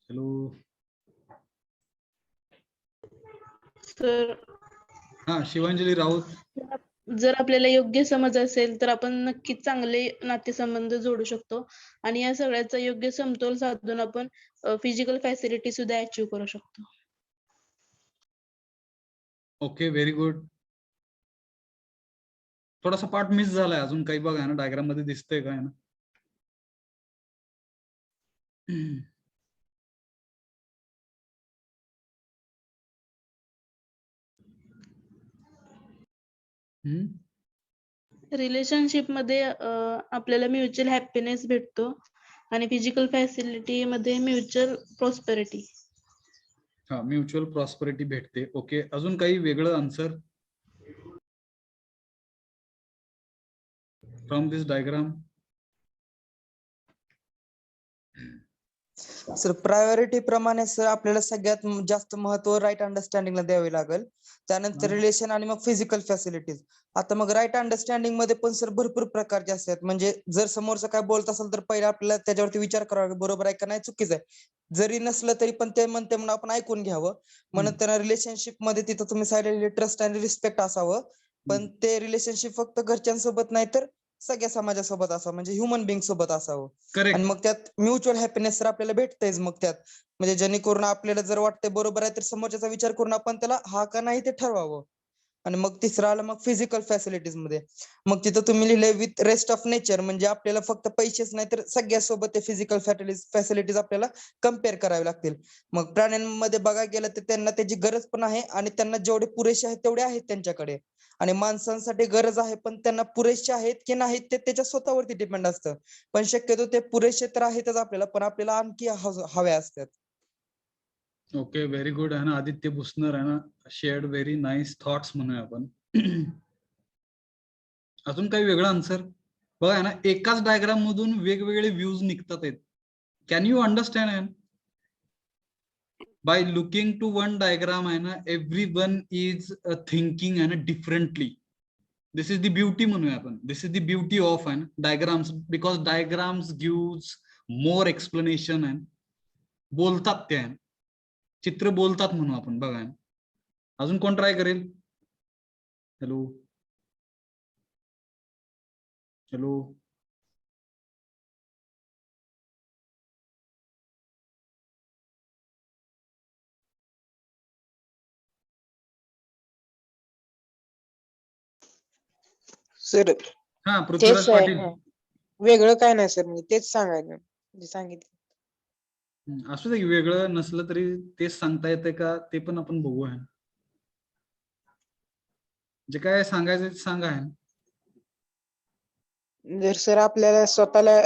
Hello. तर हा, शिवांजली राऊत. जर आपल्याला योग्य समज असेल तर आपण नक्कीच चांगले नातेसंबंध जोडू शकतो आणि या सगळ्याचा योग्य समतोल साधून आपण फिजिकल फॅसिलिटी सुद्धा अचीव्ह करू शकतो. Okay, very good. थोडासा पार्ट मिस झालाय, अजून काही बघा ना डायग्राम मध्ये दिसतंय काय ना. रिलेशनशिप मध्ये आपल्याला म्युच्युअल हॅपीनेस भेटतो आणि फिजिकल फॅसिलिटी मध्ये म्युच्युअल प्रॉस्पेरिटी. हा, म्युच्युअल प्रॉस्पेरिटी भेटते. ओके, अजून काही वेगळं answer from this diagram? Sir priority प्रमाणे सर आपल्याला सगळ्यात जास्त महत्व राईट अंडरस्टँडिंगला द्यावे लागेल, त्यानंतर रिलेशन आणि मग फिजिकल फॅसिलिटीज. आता मग राईट अंडरस्टँडिंग मध्ये पण सर भरपूर प्रकारचे असतात. म्हणजे जर समोरचं काय बोलत असेल तर पहिला आपल्याला त्याच्यावरती विचार करावा, बरोबर आहे का नाही, चुकीचं आहे. जरी नसलं तरी पण ते म्हणते म्हणून आपण ऐकून घ्यावं. मग नंतर रिलेशनशिप मध्ये तिथं तुम्ही सायडली ट्रस्ट आणि रिस्पेक्ट असावं. पण ते रिलेशनशिप फक्त घरच्यांसोबत नाही तर सगळ्या समाजासोबत असावं, म्हणजे ह्युमन बिंग सोबत असावं. आणि मग त्यात म्युच्युअल हॅपीनेस तर आपल्याला भेटतेच. मग त्यात म्हणजे जेणेकरून आपल्याला जर वाटतंय बरोबर आहे तर समोरच्याचा विचार करून आपण त्याला हा का नाही ते ठरवावं. आणि मग तिसरं आलं मग फिजिकल फॅसिलिटीज मध्ये. मग तिथं तुम्ही लिहिलंय विथ रेस्ट ऑफ नेचर, म्हणजे आपल्याला फक्त पैसेच नाही तर सगळ्यासोबत ते फिजिकल फॅसिलिटीज आपल्याला कम्पेअर करावे लागतील. मग प्राण्यांमध्ये बघायला गेलं तर त्यांना त्याची गरज पण आहे आणि त्यांना जेवढे पुरेसे आहेत तेवढे आहेत त्यांच्याकडे. आणि माणसांसाठी गरज आहे पण त्यांना पुरेसे आहेत की नाहीत ते त्याच्या स्वतःवरती डिपेंड असतं. पण शक्यतो ते पुरेसे तर आहेतच आपल्याला, पण आपल्याला आणखी हव्या असतात. ओके, व्हेरी गुड आहे ना. आदित्य भुसनर आहे ना, शेअर्ड व्हेरी नाईस थॉट्स म्हणूया आपण. अजून काही वेगळं आन्सर बघा ना, एकाच डायग्राम मधून वेगवेगळे व्ह्यूज निघतात आहेत. Can you understand? By looking to one diagram आहे ना, एव्हरी वन इज थिंकिंग आहे ना differently. This is the beauty म्हणूया आपण. This is the beauty of आहे diagrams, because diagrams gives more explanation. आहे बोलतात, ते आहे चित्र बोलतात म्हणू आपण. बघा, अजून कोण ट्राय करेल? Hello hello. सर हा, पृथ्वीराज तेच आहे, पाटील. वेगळं काय नाही सर, मी तेच सांगायचं जे सांगितलं. असू दे, वेगळं नसलं तरी तेच सांगता येते का ते पण आपण बघूया. जे काय सांगायचं ते सांगा. जर सर आपल्याला स्वतःला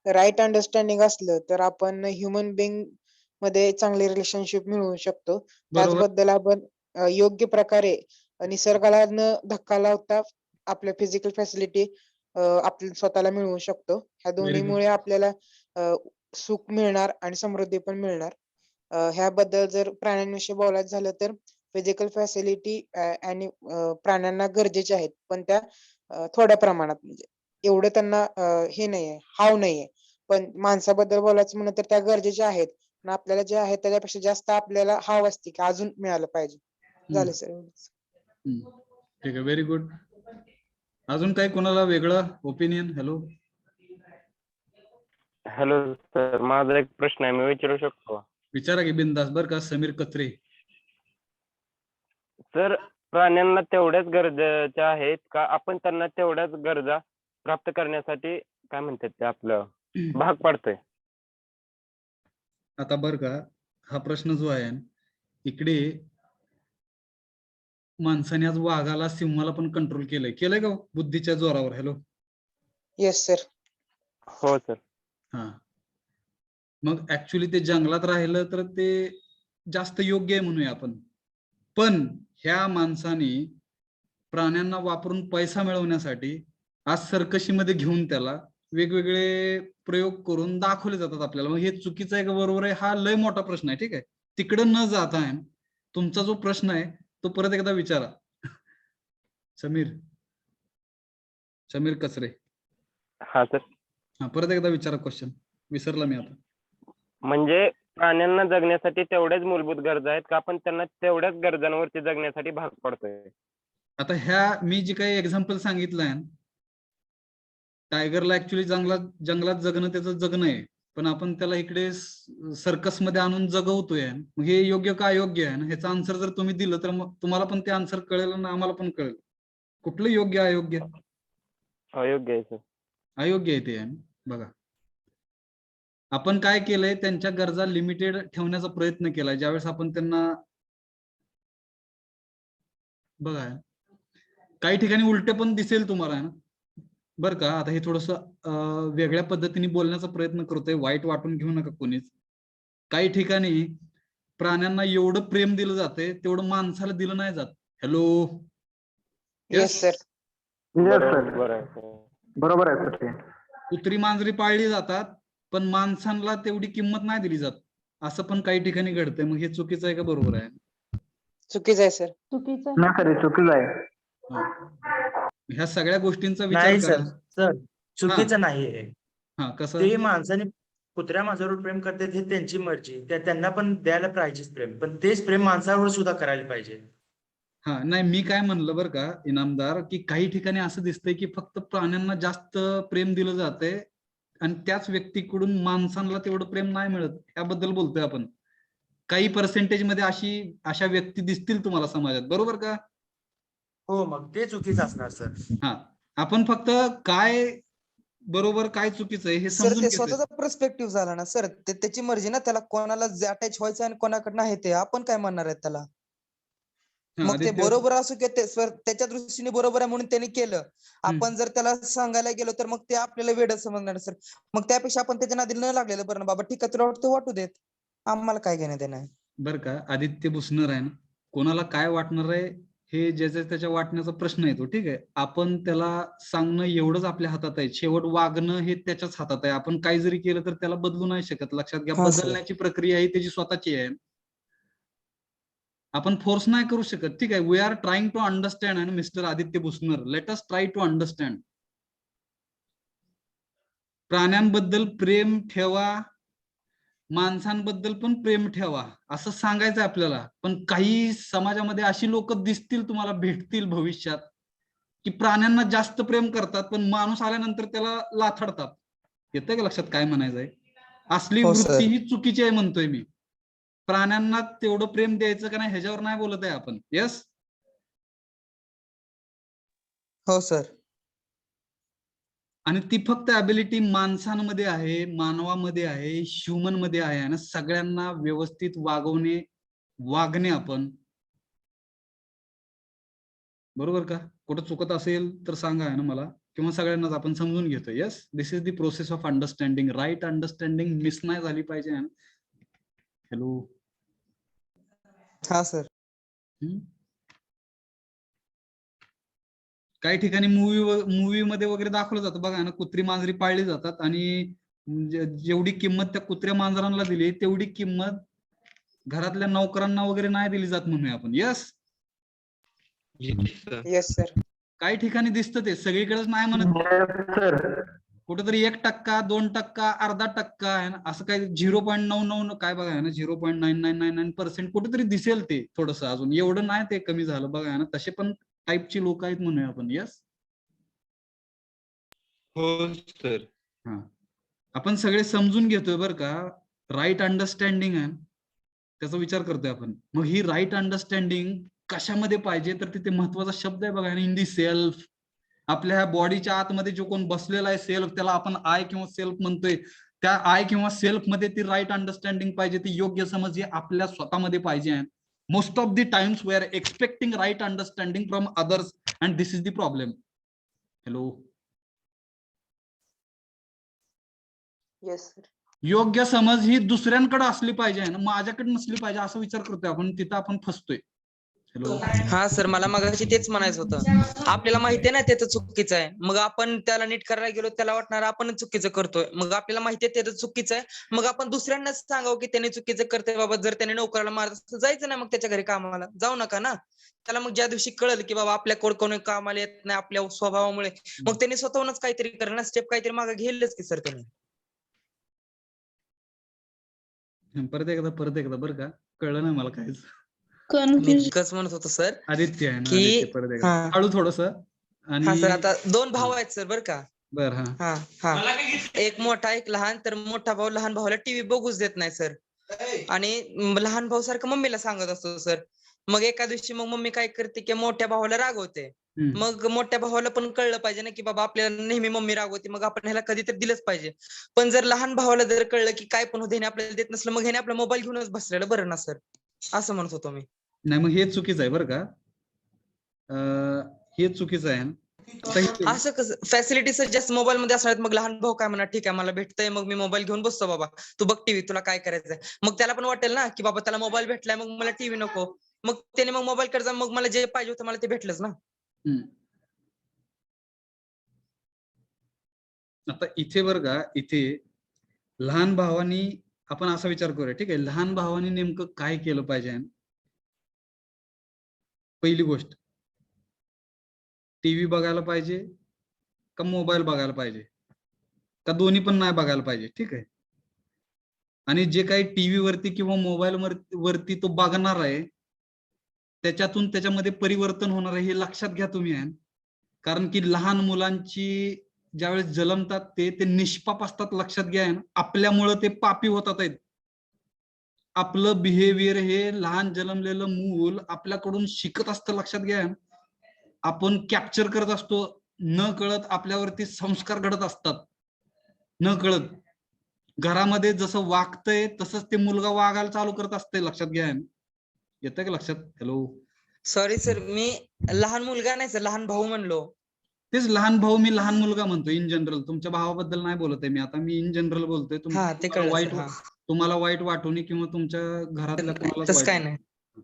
राईट अंडरस्टँडिंग असलं तर आपण ह्युमन बिंग मध्ये चांगले रिलेशनशिप मिळवू शकतो. त्याचबद्दल आपण योग्य प्रकारे निसर्गाला न धक्का लावता आपल्या फिजिकल फॅसिलिटी आपल्या स्वतःला मिळवू शकतो. ह्या दोन्हीमुळे आपल्याला सुख मिळणार आणि समृद्धी पण मिळणार. ह्याबद्दल जर प्राण्यांविषयी बोलायचं झालं तर फिजिकल फॅसिलिटी आणि प्राण्यांना गरजेच्या आहेत, पण त्या थोड्या प्रमाणात, म्हणजे एवढं त्यांना हे नाहीये, हाव नाहीये. पण माणसाबद्दल बोलायचं म्हणलं तर त्या गरजेच्या आहेत. आणि आपल्याला जे आहे त्याच्यापेक्षा जास्त आपल्याला हाव असते की अजून मिळालं पाहिजे. झालं सर. ठीक आहे, व्हेरी गुड. अजून काही कोणाला वेगळं ओपिनियन? हॅलो हॅलो सर, माझा एक प्रश्न आहे, मी विचारू शकतो? विचारा की बिंदास. बर का, समीर कत्रे. सर, प्राण्यांना तेवढ्याच गरजेच्या आहेत का आपण त्यांना तेवढ्याच गरजा प्राप्त करण्यासाठी काय म्हणतात ते आपलं भाग पाडतोय? आता बर का, हा प्रश्न जो आहे इकडे, माणसाने आज वाघाला सिंहाला पण कंट्रोल केलंय का बुद्धीच्या जोरावर? हॅलो. Yes sir. हो सर. हा, मग ऍक्च्युली ते जंगलात राहिलं तर ते जास्त योग्य आहे म्हणूया आपण. पण ह्या माणसाने प्राण्यांना वापरून पैसा मिळवण्यासाठी आज सर्कशीमध्ये घेऊन त्याला वेगवेगळे प्रयोग करून दाखवले जातात आपल्याला. मग हे चुकीचं आहे का बरोबर आहे, हा लय मोठा प्रश्न आहे. ठीक आहे, तिकडे न जाता आहे तुमचा जो प्रश्न आहे तो परत एकदा विचारा. समीर कचरे. हा सर. हा, परत एकदा विचारा क्वेश्चन, विसरला मी आता. म्हणजे प्राण्यांना जगण्यासाठी तेवढ्याच मूलभूत गरजा आहेत का आपण त्यांना तेवढ्याच गरजांवरती जगण्यासाठी भाग पडतोय? आता ह्या मी जे काही एक्झाम्पल सांगितलंय, टायगरला ऍक्च्युली जंगलात जगणं त्याचं जगणं आहे, पण आपण त्याला इकडे सर्कस मध्ये आणून जगवतोय. मग हे योग्य का अयोग्य आहे? ह्याचं आन्सर जर तुम्ही दिलं तर मग तुम्हाला पण ते आन्सर कळेल आणि आम्हाला पण कळेल कुठलं योग्य अयोग्य. अयोग्य आहे सर. अयोग्य आहे ते. बघा, आपण काय केलंय, त्यांच्या गरजा लिमिटेड ठेवण्याचा प्रयत्न केलाय. ज्यावेळेस आपण त्यांना, बघा काही ठिकाणी उलटे पण दिसेल तुम्हाला ना, बरं का. आता हे थोडस वेगळ्या पद्धतीने बोलण्याचा प्रयत्न करतोय, वाईट वाटून घेऊ नका कोणीच. काही ठिकाणी प्राण्यांना एवढं प्रेम दिलं जाते तेवढं माणसाला दिलं नाही जात. हॅलो. Yes sir. बरोबर आहे सर. कुत्री मांजरी पाळली जातात पण माणसांना तेवढी किंमत नाही दिली जात, असं पण काही ठिकाणी घडतंय. मग हे चुकीचं आहे का बरोबर आहे? चुकीचं आहे सर. चुकीचं नाही सर, हे चुकीचं आहे. ह्या सगळ्या गोष्टींचा विचार नाही करा. सर, चुकीचं नाहीये. हा, कसं? ते माणसाने कुत्र्या माणसावर प्रेम करतात हे त्यांची मर्जी, त्यांना पण द्यायला पाहिजेच प्रेम, पण तेच प्रेम माणसावर सुद्धा करायला पाहिजे. हा, नाही मी काय म्हणलं बरं का इनामदार, की काही ठिकाणी असं दिसतंय की फक्त प्राण्यांना जास्त प्रेम दिलं जातंय आणि त्याच व्यक्तीकडून माणसांना तेवढं प्रेम नाही मिळत. याबद्दल बोलतोय आपण. काही पर्सेंटेज मध्ये अशा व्यक्ती दिसतील तुम्हाला समाजात, बरोबर का? हो, मग ते चुकीचं असणार सर. हा, आपण फक्त काय बरोबर काय चुकीचं आहे हे सर समजून ते घेतोय. स्वतःचा पर्स्पेक्टिव्ह झाला ना सर, ते त्याची मर्जी ना, त्याला कोणाला अटॅच व्हायचं आणि कोणाकडे नाही ते आपण काय म्हणणार आहे त्याला. हा, मग ते आदित्य. बरोबर असू की ते सर त्याच्या दृष्टीने बरोबर आहे म्हणून त्यांनी केलं. आपण जर त्याला सांगायला गेलो तर मग ते आपल्याला वेडच समजणार सर. मग त्यापेक्षा आपण त्याच्या नादी न लागलेलं बरं ना बाबा, ठीक आहे तुला वाटतं वाटू देत, आम्हाला काय घेणं देणं आहे. बरं का आदित्य भुसनर आहे ना, कोणाला काय वाटणार आहे हे ज्याच्या त्याच्या वाटण्याचा प्रश्न येतो. ठीक आहे, आपण त्याला सांगणं एवढंच आपल्या हातात आहे, शेवट वागणं हे त्याच्याच हातात आहे. आपण काही जरी केलं तर त्याला बदलू नाही शकत. लक्षात घ्या, हा, सर. बदलण्याची प्रक्रिया ही त्याची स्वतःची आहे, आपण फोर्स नाही करू शकत. ठीक आहे, we are trying to understand. And mister Aditya Bhusnar, let us try to understand. प्राण्यांबद्दल प्रेम ठेवा, माणसांबद्दल पण प्रेम ठेवा, असं सांगायचं आपल्याला. पण काही समाजामध्ये अशी लोक दिसतील तुम्हाला, भेटतील भविष्यात, की प्राण्यांना जास्त प्रेम करतात पण माणूस आल्यानंतर त्याला लाथडतात. येतंय का लक्षात काय म्हणायचंय? असली हो, वृत्ती सर. ही चुकीची आहे म्हणतोय मी. प्राण्यांना तेवढं प्रेम द्यायचं का नाही ह्याच्यावर नाही बोलत आहे आपण. येस. हो सर. आणि ती फक्त ॲबिलिटी माणसांमध्ये आहे, मानवामध्ये आहे, ह्युमन मध्ये आहे. आणि सगळ्यांना व्यवस्थित वागणे आपण, बरोबर का? कुठं चुकत असेल तर सांगा आहे ना मला, किंवा सगळ्यांनाच आपण समजून घेतो. Yes, this is the process of understanding. Right understanding miss नाही झाली पाहिजे. हॅलो. हा सर. काही ठिकाणी मूवी मध्ये वगैरे दाखवलं जातं बघा ना, कुत्री मांजरी पाळली जातात आणि जेवढी किंमत त्या कुत्र्या मांजरांना दिली तेवढी किंमत घरातल्या नोकरांना वगैरे नाही दिली जात म्हणूया आपण. येस. Yes sir. काही ठिकाणी दिसतं ते, सगळीकडेच नाही म्हणत. कुठेतरी 1%, 2%, अर्धा टक्का आहे ना, असं काही 0.99 काय बघा ना, 0.9999% कुठेतरी दिसेल ते थोडस. अजून एवढं नाही ते कमी झालं बघा ना, तसे पण टाईपची लोक आहेत म्हणूया आपण. येस. हो सर. हा, आपण सगळे समजून घेतोय बरं का. राईट अंडरस्टँडिंग आहे त्याचा विचार करतोय आपण. मग ही राईट अंडरस्टँडिंग कशामध्ये पाहिजे तर तिथे महत्वाचा शब्द आहे बघा, इन दी सेल्फ. आपल्या ह्या बॉडीच्या आतमध्ये जो कोण बसलेला आहे सेल्फ, त्याला आपण आय किंवा सेल्फ म्हणतोय. त्या आय किंवा सेल्फ मध्ये ती राईट अंडरस्टँडिंग पाहिजे, ती योग्य समज ही आपल्या स्वतःमध्ये पाहिजे. Most of the times we are expecting right understanding from others and this is the problem. Hello. Yes sir. योग्य समज ही दुसऱ्यांकडे असली पाहिजे आहे ना, माझ्याकडे नसली पाहिजे असं विचार करतोय आपण, तिथं आपण फसतोय. हॅलो. हा सर, मला मगाशी तेच म्हणायचं होतं. आपल्याला माहितीये ना त्याचं चुकीचं आहे, मग आपण त्याला नीट करायला गेलो, त्याला वाटणार आपणच चुकीचं करतोय. मग आपल्याला माहितीये त्याचं चुकीचं आहे, मग आपण दुसऱ्यांनाच सांगावं की त्याने चुकीचं करतोय बाबा. जर त्याने नोकराला मारत असेल, जायचं नाही मग त्याच्या घरी कामाला, जाऊ नका ना. त्याला मग ज्या दिवशी कळलं की बाबा आपल्याकडे कोणी कामाला येत नाही आपल्या स्वभावामुळे, मग त्याने स्वतःहूनच काहीतरी करेल ना, स्टेप काहीतरी मागे घेईलच की सर त्याने. परत एकदा बरं का, कळलं नाही मला काहीच. मी कन्फ्युज कसं म्हणत होतो सर आदित्य आहे ना, की आदित्य परत एकदा हा हळू थोडस. हा सर, आणि आता 2 भाऊ आहेत सर बरं का. बर हा हा हा, एक मोठा एक लहान. तर मोठा भाऊ लहान भावाला टीव्ही बघूच देत नाही सर, आणि लहान भाऊ सारखं मम्मीला सांगत असतो सर. मग एका दिवशी मग मम्मी काय करते की मोठ्या भावाला रागवते. मग मोठ्या भावाला पण कळलं पाहिजे ना की बाबा आपल्याला नेहमी मम्मी रागवते, मग आपण ह्याला कधीतरी दिलंच पाहिजे. पण जर लहान भावाला जर कळलं की काय पण होते आपल्याला देत नसलं, मग ह्याने आपला मोबाईल घेऊनच बसलेलं बरं ना सर, असं म्हणत होतो मी. नाही, मग हे चुकीचं आहे बरं का. हे चुकीचं आहे. आता असं कसं फॅसिलिटी सर जास्त मोबाईल मध्ये असणार, मग लहान भाऊ काय म्हणणार, ठीक आहे मला भेटतंय मग मी मोबाईल घेऊन बसतो बाबा, तू बघ टीव्ही, तुला काय करायचंय. मग त्याला पण वाटेल ना की बाबा त्याला मोबाईल भेटलाय, मग मला टीव्ही नको. मग त्याने मग मोबाईल कडे जा, मग मला जे पाहिजे होतं मला ते भेटलंच ना. आता इथे बरं का, इथे लहान भावानी आपण असा विचार करूया, ठीक आहे. लहान भावानी नेमकं काय केलं पाहिजे. पहिली गोष्ट, टीव्ही बघायला पाहिजे का मोबाईल बघायला पाहिजे का दोन्ही पण नाही बघायला पाहिजे, ठीक आहे. आणि जे काही टीव्ही वरती किंवा मोबाईल वरती तो बघणार आहे, त्याच्यातून त्याच्यामध्ये परिवर्तन होणार आहे हे लक्षात घ्या तुम्ही. कारण की लहान मुलांची ज्यावेळेस जन्मतात ते निष्पाप असतात, लक्षात घ्या. आपल्यामुळं ते पापी होतात आहेत. आपलं बिहेवियर हे लहान जन्मलेलं मूल आपल्याकडून शिकत असतं, लक्षात घ्या. आपण कॅप्चर करत असतो, न कळत आपल्यावरती संस्कार घडत असतात, न कळत. घरामध्ये जसं वागतंय तसंच ते मुलगा वागायला चालू करत असते, लक्षात घ्या. येतंय का लक्षात? हॅलो. सॉरी सर, मी लहान मुलगा नाही सर, लहान भाऊ म्हणलो. तेच लहान भाऊ, मी लहान मुलगा म्हणतो इन जनरल. तुमच्या भावाबद्दल नाही बोलत आहे मी आता, मी इन जनरल बोलतोय. हा ते कळलं सर. हा तुम्हाला वाईट वाटून किंवा तुमच्या घरातल्या कोणालाच तसं काय वाईट. नाही.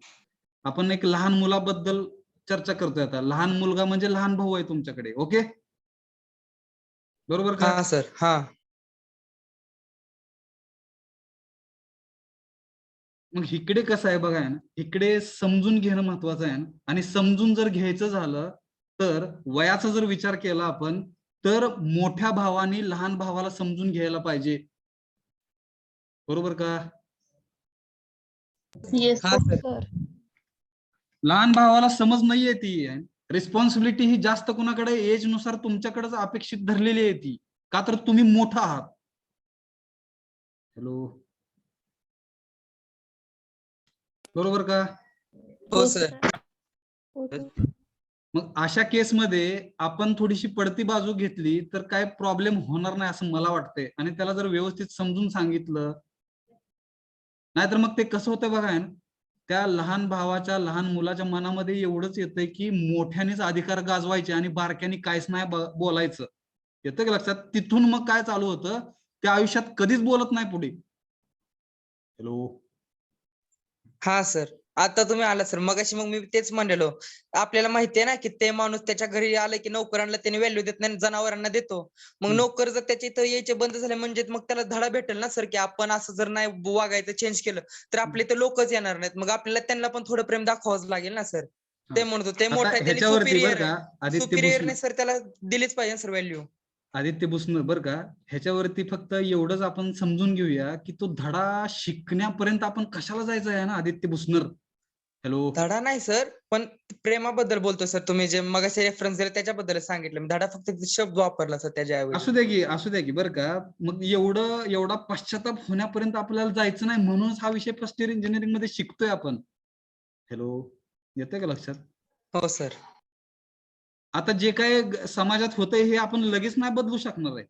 आपण एक लहान मुलाबद्दल चर्चा करतोय आता. लहान मुलगा म्हणजे लहान भाऊ आहे तुमच्याकडे, ओके बरोबर का? हा सर. हा मग इकडे कसं आहे बघा ना, इकडे समजून घेणं महत्वाचं आहे. आणि समजून जर घ्यायचं झालं तर वयाचा जर विचार केला आपण, तर मोठ्या भावाने लहान भावाला समजून घ्यायला पाहिजे, बरोबर का? येस हा सर. सर. लहान भावाला समज नाहीये ती. रिस्पॉन्सिबिलिटी ही जास्त कुणाकडे एज नुसार तुमच्याकडेच अपेक्षित धरलेली आहे ती, का तर तुम्ही मोठा आहात. हॅलो, बरोबर का? हो सर. मग अशा केसमध्ये आपण थोडीशी पडती बाजू घेतली तर काय प्रॉब्लेम होणार नाही असं मला वाटतंय. आणि त्याला जर व्यवस्थित समजून सांगितलं, नाहीतर मग ते कसं होतं बघा, त्या लहान भावाच्या लहान मुलाच्या मनामध्ये एवढंच येतंय की मोठ्यानेच अधिकार गाजवायचे आणि बारक्याने काहीच नाही बोलायचं. येतं का लक्षात? तिथून मग काय चालू होतं, त्या आयुष्यात कधीच बोलत नाही पुढे. हॅलो. हा सर, आता तुम्ही आला सर. मगाशी मग मी तेच म्हणलेलो, आपल्याला माहितीये ना की ते माणूस त्याच्या घरी आलं की नोकरांना त्याने व्हॅल्यू देत नाही, जनावरांना देतो. मग नोकर जर त्याच्या इथं यायचे बंद झाले म्हणजे मग त्याला धडा भेटेल ना सर, की आपण असं जर नाही वागायचं, चेंज केलं तर आपले तर लोकच येणार नाहीत. मग आपल्याला त्यांना पण थोडं प्रेम दाखवावंच लागेल ना सर. ते म्हणतो ते मोठा आहे, त्याने सुपिरियर आहे, सुपिरियरने सर त्याला दिलीच पाहिजे सर व्हॅल्यू. आदित्य भुसनर बरं का, ह्याच्यावरती फक्त एवढंच आपण समजून घेऊया की तो धडा शिकण्यापर्यंत आपण कशाला जायचं आहे ना आदित्य भुसनर. हॅलो. धडा नाही सर, पण प्रेमाबद्दल बोलतो सर. तुम्ही जे मगाशी रेफरन्स दिले त्याच्याबद्दल सांगितलं. धडा फक्त शब्द वापरला सर त्याच्याऐवजी. असू द्या की बरं का. मग एवढा पश्चाताप होण्यापर्यंत आपल्याला जायचं नाही, म्हणूनच हा विषय फर्स्ट इयर इंजिनिअरिंग मध्ये शिकतोय आपण. हॅलो, येतंय का लक्षात? हो सर. आता जे काय समाजात होतंय हे आपण लगेच नाही बदलू शकणार आहे.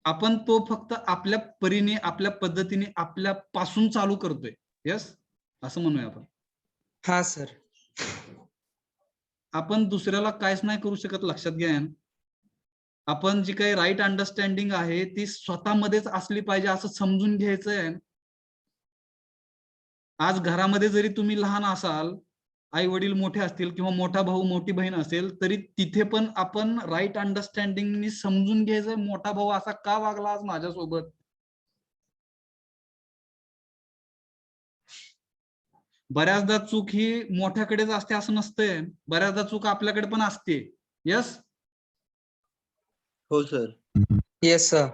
आपण तो फक्त आपल्या परीने, आपल्या पद्धतीने, आपल्या पासून चालू करतोय. यस, असं म्हणूया आपण. हा सर. आपण दुसऱ्याला काहीच नाही करू शकत, लक्षात घ्या. आपण जी काही राईट अंडरस्टँडिंग आहे ती स्वतःमध्येच असली पाहिजे असं समजून घ्यायचं आहे. आज घरामध्ये जरी तुम्ही लहान असाल, आई वडील मोठे असतील किंवा मोठा भाऊ मोठी बहीण असेल, तरी तिथे पण आपण राईट अंडरस्टँडिंगनी समजून घ्यायचंय, मोठा भाऊ असा का वागला आज माझ्यासोबत. बऱ्याचदा चूक ही मोठ्याकडेच असते असं नसतंय, बऱ्याचदा चूक आपल्याकडे पण असते. यस हो सर. Yes sir.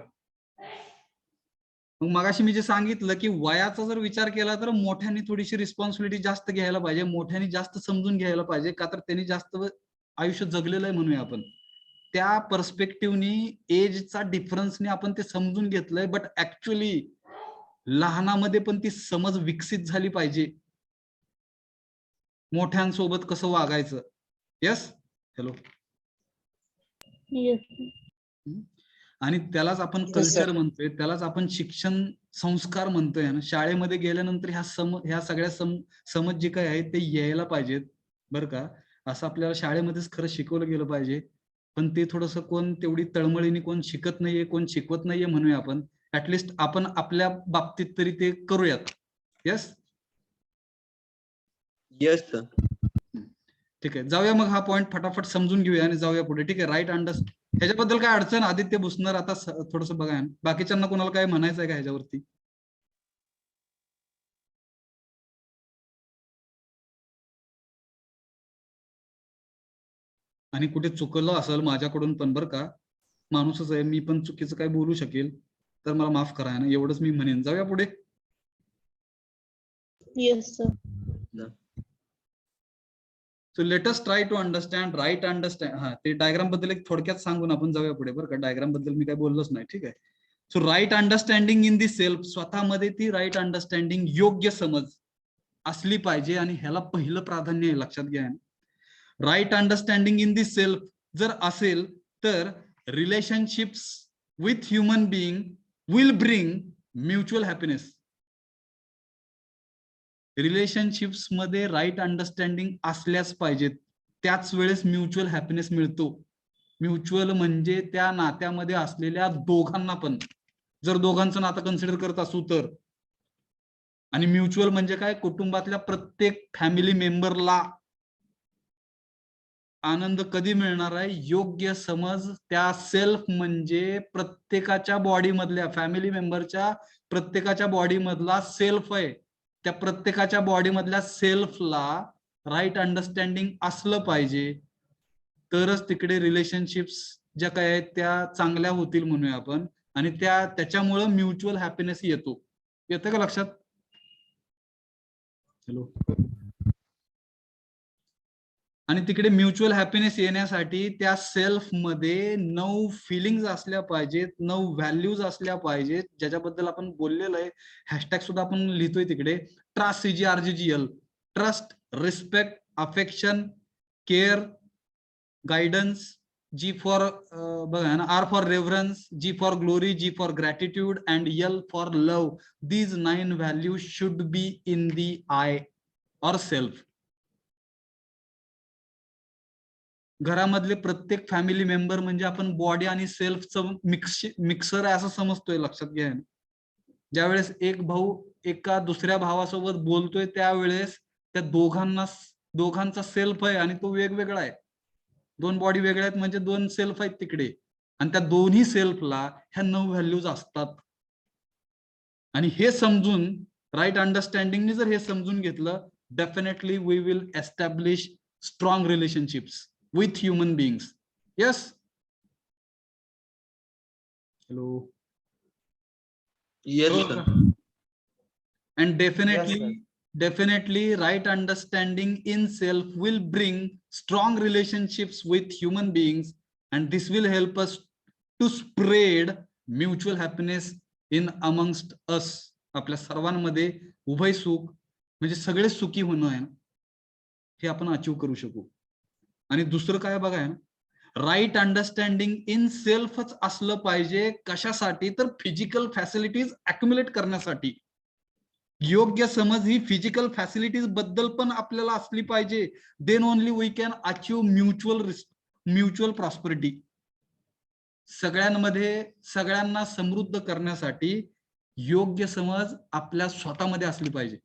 मग मगाशी मी जे सांगितलं की वयाचा जर विचार केला तर मोठ्यांनी थोडीशी रिस्पॉन्सिबिलिटी जास्त घ्यायला पाहिजे, मोठ्यांनी जास्त समजून घ्यायला पाहिजे, का तर त्यांनी जास्त आयुष्य जगलेलं आहे म्हणूया आपण. त्या पर्स्पेक्टिव्हनी एजचा डिफरन्सने आपण ते समजून घेतलंय, बट ऍक्च्युअली लहानामध्ये पण ती समज विकसित झाली पाहिजे, मोठ्यांसोबत कसं वागायचं. Yes hello. आणि त्यालाच आपण कल्चर म्हणतोय, त्यालाच आपण शिक्षण संस्कार म्हणतोय ना. शाळेमध्ये गेल्यानंतर ह्या सगळ्या समज जे काही आहेत ते यायला पाहिजेत बरं का. असं आपल्याला शाळेमध्येच खरं शिकवलं गेलं पाहिजे, पण ते थोडंसं कोण तेवढी तळमळीने कोण शिकत नाहीये, कोण शिकवत नाहीये म्हणूया आपण. ऍटलिस्ट आपण आपल्या बाबतीत तरी ते करूयात. Yes yes sir. ठीक आहे, जाऊया मग हा पॉइंट फटाफट समजून घेऊया आणि जाऊया पुढे. ठीक आहे, राईट अंडरस्टँड ह्याच्याबद्दल काय अडचण आदित्य भुसनर आता थोडस बघा, बाकीच्यांना कोणाला काय म्हणायचं आहे का ह्याच्यावरती. आणि कुठे चुकलं असेल माझ्याकडून पण बरं का, माणूसच आहे मी, पण चुकीचं काय बोलू शकेल तर मला माफ करा ना, एवढंच मी म्हणेन. जाऊया पुढे. Yes sir. So let us try to understand right understand. हा ते डायग्राम बद्दल एक थोडक्यात सांगून आपण जाऊया पुढे बरं का. डायग्राम बद्दल मी काय बोललोच नाही. ठीक आहे. So right understanding in the self, स्वतःमध्ये ती राईट अंडरस्टँडिंग योग्य समज असली पाहिजे आणि ह्याला पहिलं प्राधान्य आहे, लक्षात घ्या. Right understanding in the self जर असेल तर relationships with human being will bring mutual happiness. Relationships मध्ये राईट अंडरस्टँडिंग असल्याच पाहिजेत, त्याच वेळेस म्युच्युअल हॅपीनेस मिळतो. म्युच्युअल म्हणजे त्या नात्यामध्ये असलेल्या दोघांना पण, जर दोघांचं नातं कन्सिडर करत असू तर. आणि म्युच्युअल म्हणजे काय, कुटुंबातल्या प्रत्येक फॅमिली मेंबरला आनंद कधी मिळणार आहे, योग्य समज. त्या सेल्फ म्हणजे प्रत्येकाच्या बॉडी मधल्या, फॅमिली मेंबरच्या प्रत्येकाच्या बॉडी मधला सेल्फ आहे. त्या प्रत्येकाच्या बॉडी मधल्या सेल्फला राईट अंडरस्टँडिंग असलं पाहिजे, तरच तिकडे रिलेशनशिप्स ज्या काय आहेत त्या चांगल्या होतील म्हणूया आपण. आणि त्याच्यामुळं म्युच्युअल हॅपीनेस येतो. येतं का लक्षात. हॅलो. आणि तिकडे म्युच्युअल हॅपीनेस येण्यासाठी त्या सेल्फ मध्ये 9 फिलिंग्स असल्या पाहिजेत, 9 व्हॅल्यूज असल्या पाहिजेत, ज्याच्याबद्दल आपण बोललेलो आहे. हॅशटॅग सुद्धा आपण लिहितोय तिकडे. Trust, CGRGGL, trust, respect, affection, care, guidance. G for बघा ना, R for reverence, G for glory, G for gratitude and L for love. These 9 values should be in the I or self. घरामधले प्रत्येक फॅमिली मेंबर म्हणजे आपण बॉडी आणि सेल्फचं मिक्सर आहे असं समजतोय, लक्षात घ्या. ज्यावेळेस एक भाऊ एका दुसऱ्या भावासोबत बोलतोय त्यावेळेस त्या दोघांचा सेल्फ आहे आणि तो वेगवेगळा आहे. 2 बॉडी वेगळ्या आहेत म्हणजे 2 सेल्फ आहेत तिकडे. आणि त्या दोन्ही सेल्फला ह्या 9 व्हॅल्यूज असतात. आणि हे समजून राईट अंडरस्टँडिंगने जर हे समजून घेतलं, definitely we will establish strong relationships with human beings. Yes. Hello. Yes sir. And definitely right understanding in self will bring strong relationships with human beings, and this will help us to spread mutual happiness in amongst us. आपल्या सर्वांमध्ये उभय सुख म्हणजे सगळे सुखी होणं आहे, हे आपण अचीव करू शकू. आणि दुसरं काय बघा, राईट अंडरस्टँडिंग इन सेल्फच असलं पाहिजे. कशासाठी तर फिजिकल फॅसिलिटीज अक्युमुलेट करण्यासाठी. योग्य समज ही फिजिकल फॅसिलिटीज बद्दल पण आपल्याला असली पाहिजे. Then only we can achieve mutual prosperity. सगळ्यांना समृद्ध करण्यासाठी योग्य समज आपल्या स्वतःमध्ये असली पाहिजे.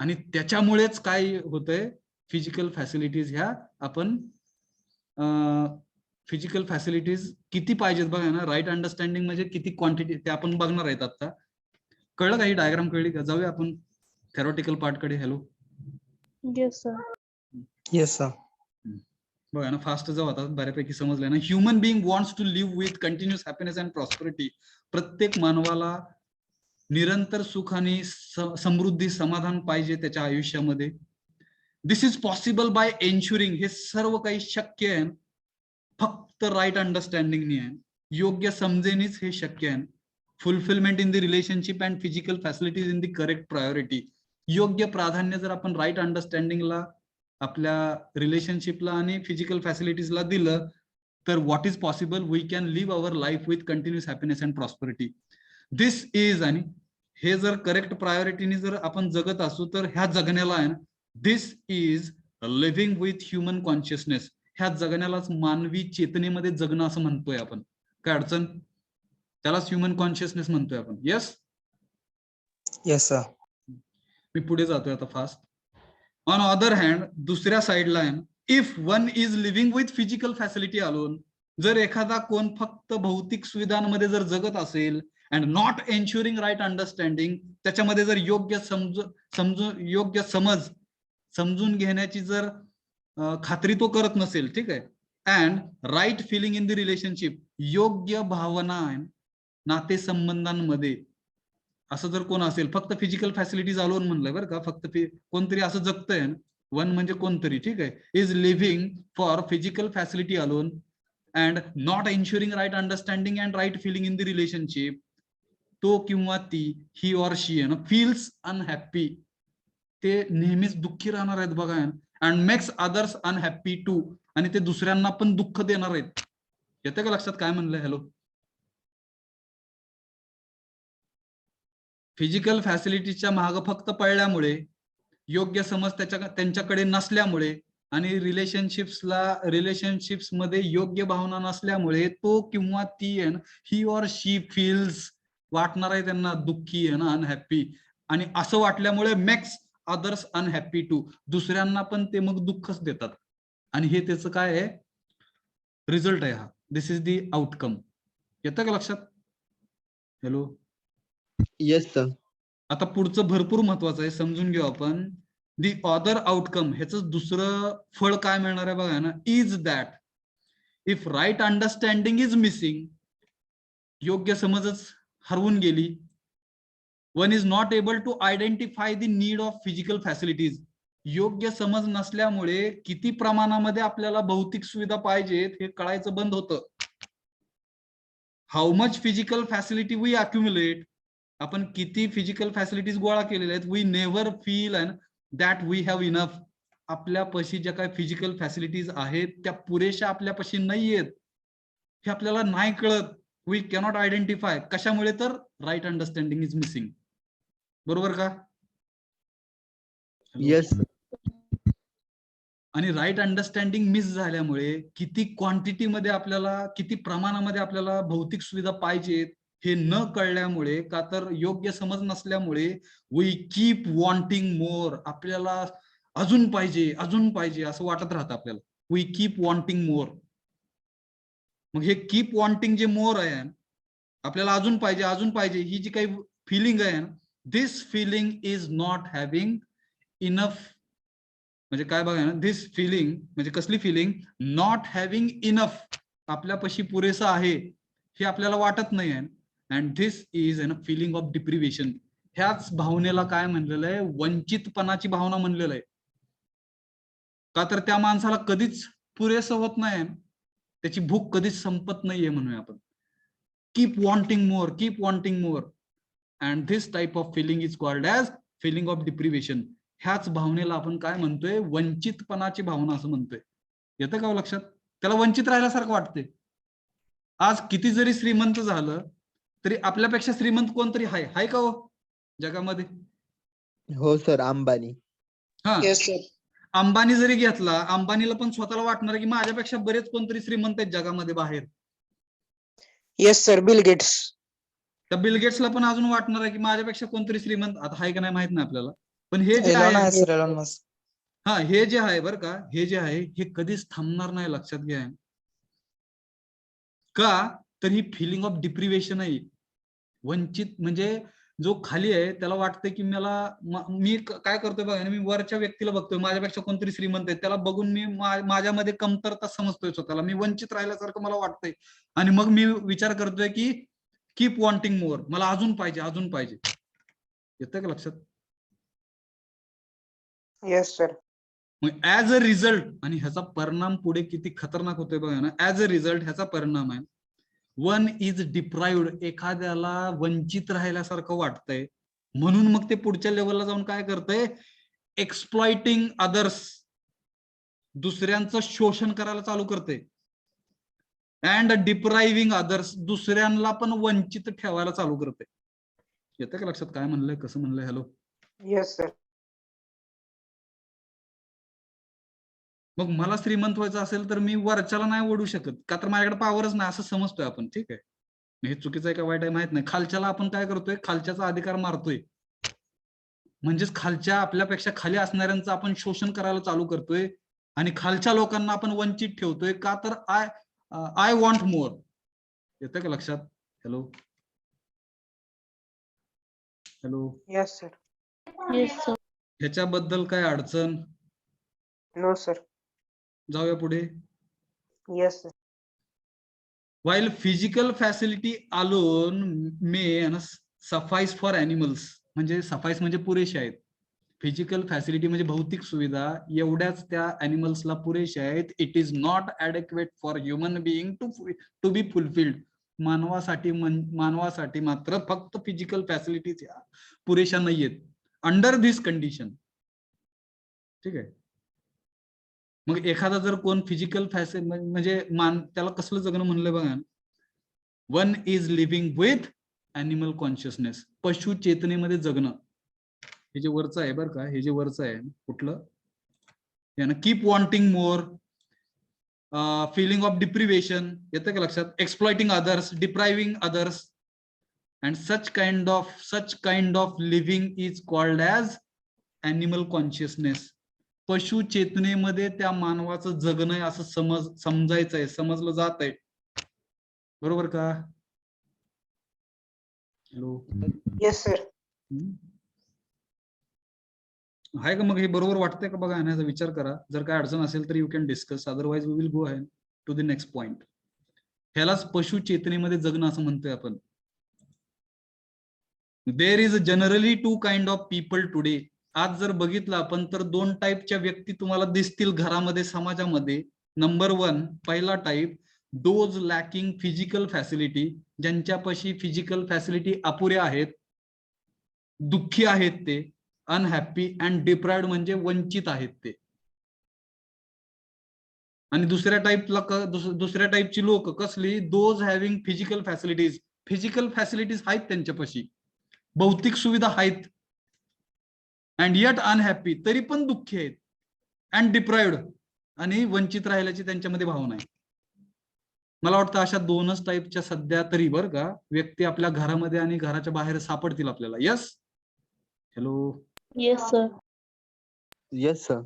आणि त्याच्यामुळेच काय होतंय, फिजिकल फॅसिलिटीज ह्या आपण फिजिकल फॅसिलिटीज किती पाहिजेत बघा ना. राईट अंडरस्टँडिंग म्हणजे किती क्वांटिटी ते आपण बघणार आहेत आता. कळलं काही डायग्राम कळली का? जाऊया आपण थेरॉटिकल पार्ट कडे. Hello. Yes sir. Yes sir. बघा ना, फास्ट जाऊ आता, बऱ्यापैकी समजलंय ना. Human being wants to live with continuous happiness and prosperity. प्रत्येक मानवाला निरंतर सुख आणि समृद्धी समाधान पाहिजे त्याच्या आयुष्यामध्ये. दिस इज पॉसिबल बाय एन्शुरिंग. हे सर्व काही शक्य आहे फक्त राईट अंडरस्टँडिंगनी आहे. योग्य समजेनीच हे शक्य आहे. Fulfilment in the relationship and physical facilities in the correct priority. योग्य प्राधान्य जर आपण राईट अंडरस्टँडिंगला, आपल्या रिलेशनशिपला आणि फिजिकल फॅसिलिटीजला दिलं तर what is possible, we can live our life with continuous happiness and prosperity. This is, आणि हे जर करेक्ट प्रायोरिटीने जर आपण जगत असू तर ह्या जगण्याला आहे ना, this is living with human consciousness. ह्या जगण्यालाच मानवी चेतनेमध्ये जगणं असं म्हणतोय आपण. काय अडचण? त्यालाच ह्युमन कॉन्शियसनेस म्हणतोय आपण. येस. Yes sir. मी पुढे जातोय आता फास्ट. ऑन अदर हँड, दुसऱ्या साइडला आहे, if one is living with physical facility alone, जर एखादा कोण फक्त भौतिक सुविधांमध्ये जर जगत असेल and not ensuring right understanding, त्याच्यामध्ये जर योग्य समज समजून घेण्याची जर खात्री तो करत नसेल, ठीक आहे, and right feeling in the relationship, योग्य भावना नातेसंबंधांमध्ये, असं जर कोण असेल, फक्त फिजिकल फॅसिलिटीज अलोन म्हणलंय बरं का, फक्त कोणतरी असं जगतंय, वन म्हणजे कोणतरी, ठीक आहे, is living for physical facility alone and not ensuring right understanding and right feeling in the relationship, तो किंवा ती, ही ऑर शी आहे ना, फील्स अनहॅप्पी, ते नेहमीच दुःखी राहणार आहेत बघा, and makes others unhappy too, आणि ते दुसऱ्यांना पण दुःख देणार आहेत. येतं का लक्षात काय म्हणलंय? हॅलो. फिजिकल फॅसिलिटीच्या मागे फक्त पडल्यामुळे, योग्य समज त्यांच्याकडे नसल्यामुळे आणि रिलेशनशिप्स मध्ये योग्य भावना नसल्यामुळे तो किंवा ती आहे ना, ही ऑर शी फील्स, वाटणार आहे त्यांना दुःखी आहे ना, अनहॅप्पी, आणि असं वाटल्यामुळे मेक्स अदर्स अनहॅप्पी टू, दुसऱ्यांना पण ते मग दुःखच देतात. आणि हे त्याचं काय आहे? रिझल्ट आहे हा. दिस इज दी आउटकम. येतं का लक्षात? हॅलो. Yes sir. आता पुढचं भरपूर महत्वाचं आहे, समजून घेऊ आपण. दी अदर आउटकम, ह्याचं दुसरं फळ काय मिळणार आहे बघा ना, is that if right understanding is missing, योग्य समजच हरवून गेली, one is not able to identify the need of physical facilities, योग्य समज नसल्यामुळे किती प्रमाणामध्ये आपल्याला भौतिक सुविधा पाहिजेत हे कळायचं बंद होतं. How much physical facility we accumulate, आपण किती फिजिकल फॅसिलिटीज गोळा केलेल्या आहेत, we never feel and that we have enough, आपल्यापाशी ज्या काही फिजिकल फॅसिलिटीज आहेत त्या पुरेशा आपल्यापाशी नाहीयेत, हे आपल्याला नाही कळत. वी कॅनॉट आयडेंटिफाय, कशामुळे? तर राईट अंडरस्टँडिंग इज मिसिंग. बरोबर का? येस. आणि राईट अंडरस्टँडिंग मिस झाल्यामुळे किती क्वांटिटीमध्ये आपल्याला, किती प्रमाणामध्ये आपल्याला भौतिक सुविधा पाहिजेत हे न कळल्यामुळे, का तर योग्य समज नसल्यामुळे, वी कीप वॉन्टिंग मोर, आपल्याला अजून पाहिजे, अजून पाहिजे असं वाटत राहतं आपल्याला. वी कीप वॉन्टिंग मोर. मग हे कीप वॉन्टिंग जे मोर आहे, आपल्याला अजून पाहिजे, अजून पाहिजे, ही जी काही फिलिंग आहे, this feeling is not having enough, म्हणजे काय बघा ना, दिस फिलिंग म्हणजे कसली फिलिंग? नॉट हॅव्हिंग इनफ, आपल्यापाशी पुरेसं आहे हे आपल्याला वाटत नाही आहे. And this is a feeling of deprivation, ह्याच भावनेला काय म्हणलेलं आहे? वंचितपणाची भावना म्हणलेलं आहे. का तर त्या माणसाला कधीच पुरेसं होत नाही, त्याची भूक कधीच संपत नाहीये म्हणूया आपण. Keep wanting more, keep wanting more, and this type of feeling is called as feeling of deprivation. ह्याच भावनेला आपण काय म्हणतोय? वंचितपणाची भावना असं म्हणतोय. येतं का लक्षात? त्याला वंचित राहिल्यासारखं वाटते. आज किती जरी श्रीमंत झालं तरी आपल्यापेक्षा श्रीमंत कोणतरी हाय का हो जगामध्ये? हो सर, अंबानी. हा, येस सर. अंबानी जरी घेतला, अंबानीला पण स्वतःला वाटणार की माझ्यापेक्षा बरेच कोणतरी श्रीमंत आहेत जगामध्ये बाहेर. Yes sir, Bill Gates. त्या बिल गेट्सला पण अजून वाटणार आहे की माझ्यापेक्षा कोणतरी श्रीमंत आता आहे का नाही माहित नाही आपल्याला, पण हे जे एलॉन आहे आहे, सर, एलॉन मस्क. हा हे जे आहे बरं का, हे जे आहे हे कधीच थांबणार नाही, लक्षात घ्या. का तर ही फिलिंग ऑफ डिप्रिवेशन आहे. वंचित म्हणजे जो खाली आहे त्याला वाटतंय की मी काय करतोय बघा, मी वरच्या व्यक्तीला बघतोय, माझ्यापेक्षा कोणतरी श्रीमंत आहे, त्याला बघून मी माझ्यामध्ये कमतरता समजतोय स्वतःला, मी वंचित राहिल्यासारखं मला वाटतंय, आणि मग मी विचार करतोय की कीप वॉन्टिंग मोर, मला अजून पाहिजे, अजून पाहिजे. येतंय का लक्षात? Yes sir. मग ऍज अ रिझल्ट, आणि ह्याचा परिणाम पुढे किती खतरनाक होतोय बघा ना, ऍज अ रिझल्ट ह्याचा परिणाम आहे, वन इज डिप्राइव्ड, एखाद्याला वंचित राहिल्यासारखं वाटतंय, म्हणून मग ते पुढच्या लेवलला जाऊन काय करतंय, एक्सप्लॉइटिंग अदर्स, दुसऱ्यांचं शोषण करायला चालू करते, अँड डिप्रायव्हिंग अदर्स, दुसऱ्यांना पण वंचित ठेवायला चालू करते. येतं का लक्षात काय म्हणलंय, कसं म्हणलंय? हॅलो. Yes sir. मग मला श्रीमंत व्हायचं असेल तर मी वरच्याला नाही ओढू शकत, का तर माझ्याकडे पावरच नाही असं समजतोय आपण. ठीक आहे, हे चुकीचं आहे का वाईट आहे माहित नाही. खालच्याला आपण काय करतोय, खालच्याचा अधिकार मारतोय, म्हणजेच खालच्या आपल्यापेक्षा खाली असणाऱ्यांचं आपण शोषण करायला चालू करतोय, आणि खालच्या लोकांना आपण वंचित ठेवतोय, का तर आय वॉन्ट मोर. येतं का लक्षात? Hello hello. Yes sir. Yes sir. ह्याच्याबद्दल काय अडचण? No sir. जाऊया पुढे. Yes sir. While physical facility alone may suffice for animals, म्हणजे सफाईस म्हणजे पुरेशे आहेत. फिजिकल फॅसिलिटी म्हणजे भौतिक सुविधा एवढ्याच त्या अॅनिमल्सला पुरेशा आहेत. It is not adequate for human being to be fulfilled. मानवासाठी मात्र फक्त फिजिकल फॅसिलिटीज पुरेशा नाहीयेत अंडर दिस कंडिशन. ठीक आहे, मग एखादा जर कोण फिजिकल फॅसिलिटी म्हणजे त्याला कसलं जगणं म्हणलं बघा, one is living with animal consciousness, पशु चेतनेमध्ये जगणं. हे जे वरचं आहे बरं का, हे जे वरचं आहे कुठलं, keep wanting more, feeling of deprivation, येतं का लक्षात, exploiting others, depriving others, and such kind of living is called as animal consciousness. पशु चेतनेमध्ये त्या मानवाचं जगणं आहे असं समजायचंय, समजलं जात आहे. बरोबर का? हॅलो. Yes sir. आहे का? मग हे बरोबर वाटतंय का बघा, याचा विचार करा. जर काय अडचण असेल तर you can discuss, otherwise we will go ahead to the next point. ह्यालाच पशु चेतनेमध्ये जगणं असं म्हणतोय आपण. There is generally two kind of people today. आज जर बघितलं आपण तर दोन टाईपच्या व्यक्ती तुम्हाला दिसतील घरामध्ये, समाजामध्ये. नंबर 1, पहिला type, those lacking physical facility, ज्यांच्यापाशी फिजिकल फॅसिलिटी अपुऱ्या आहेत, दुःखी आहेत ते, अनहॅपी अँड डिप्राइव्ड म्हणजे वंचित आहेत ते. आणि दुसऱ्या टाईपची लोक कसली, those having physical facilities, physical facilities आहेत त्यांच्यापाशी, भौतिक सुविधा आहेत, अँड येट अनहॅपी, तरी पण दुःखी आहेत, अँड डिप्राइव्ड, आणि वंचित राहिल्याची त्यांच्यामध्ये भावना आहे. मला वाटतं अशा दोनच टाईपच्या सध्या तरी बरं का व्यक्ती आपल्या घरामध्ये आणि घराच्या बाहेर सापडतील आपल्याला. Yes. Hello. Yes sir. Yes sir.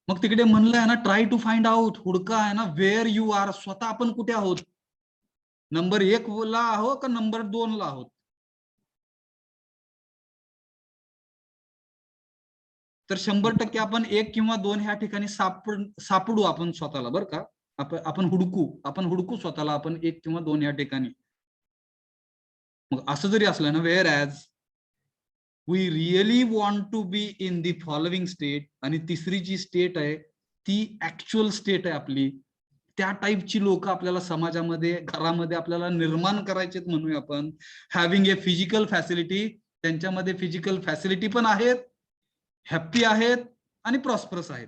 मग तिकडे म्हणलं आहे ना, ट्राय टू फाइंड आउट, हुडका आहे ना, वेअर यू आर, स्वतः आपण कुठे आहोत, नंबर 1 ला आहोत का नंबर 2 ला आहोत. तर 100% आपण 1 किंवा 2 ह्या ठिकाणी सापडू आपण स्वतःला बरं का. आपण हुडकू स्वतःला आपण 1 किंवा 2 या ठिकाणी. मग असं जरी असलं ना, whereas we really want to be in the following state, आणि तिसरी जी स्टेट आहे ती ऍक्च्युअल स्टेट आहे आपली, त्या टाईपची लोक आपल्याला समाजामध्ये, घरामध्ये आपल्याला निर्माण करायचे म्हणूया आपण. हॅव्हिंग ए फिजिकल फॅसिलिटी, त्यांच्यामध्ये फिजिकल फॅसिलिटी पण आहेत, हॅप्पी आहेत आणि प्रॉस्परस आहेत.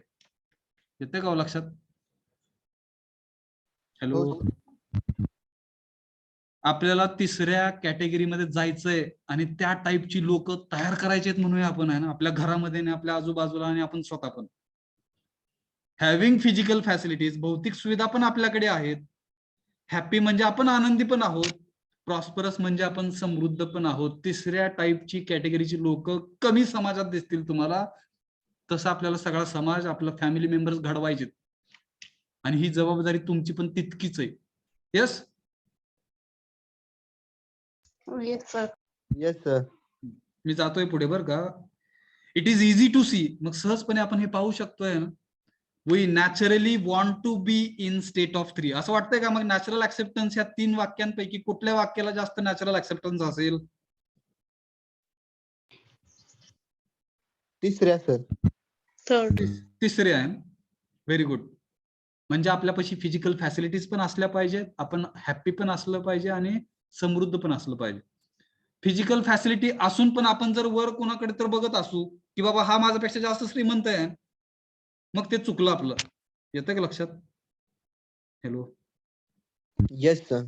येते का लक्षात? हॅलो. आपल्याला तिसऱ्या कॅटेगरीमध्ये जायचंय आणि त्या टाईपची लोक तयार करायचे म्हणूया आपण आहे ना, आपल्या घरामध्ये आणि आपल्या आजूबाजूला आणि आपण स्वतः पण. हॅव्हिंग फिजिकल फॅसिलिटीज, भौतिक सुविधा पण आपल्याकडे आहेत, हॅप्पी म्हणजे आपण आनंदी पण आहोत, प्रॉस्परस म्हणजे आपण समृद्ध पण आहोत. तिसऱ्या टाईपची कॅटेगरीची लोक कमी समाजात दिसतील तुम्हाला. तसं आपल्याला सगळा समाज, आपला फॅमिली मेंबर्स घडवायचे आणि ही जबाबदारी तुमची पण तितकीच आहे. Yes yes sir. Yes sir. मी जातोय पुढे बरं का. It is easy to see, मग सहजपणे आपण हे पाहू शकतोय ना. We naturally want to be in state of 3. असं वाटतंय का मग नॅचरल ऍक्सेप्टन्स या 3 वाक्यांपैकी कुठल्या वाक्याला जास्त नॅचरल ऍक्सेप्टन्स असेल? तिसऱ्या सर. थर्ड. तिसरे आहे. Very good. म्हणजे आपल्यापाशी फिजिकल फॅसिलिटीज पण असल्या पाहिजेत, आपण हॅप्पी पण असलं पाहिजे आणि समृद्ध पण असलं पाहिजे. फिजिकल फॅसिलिटी असून पण आपण जर वर कोणाकडे तर बघत असू की बाबा हा माझ्यापेक्षा जास्त श्रीमंत आहे, मग ते चुकलं आपलं. येतं का लक्षात? Hello. Yes sir.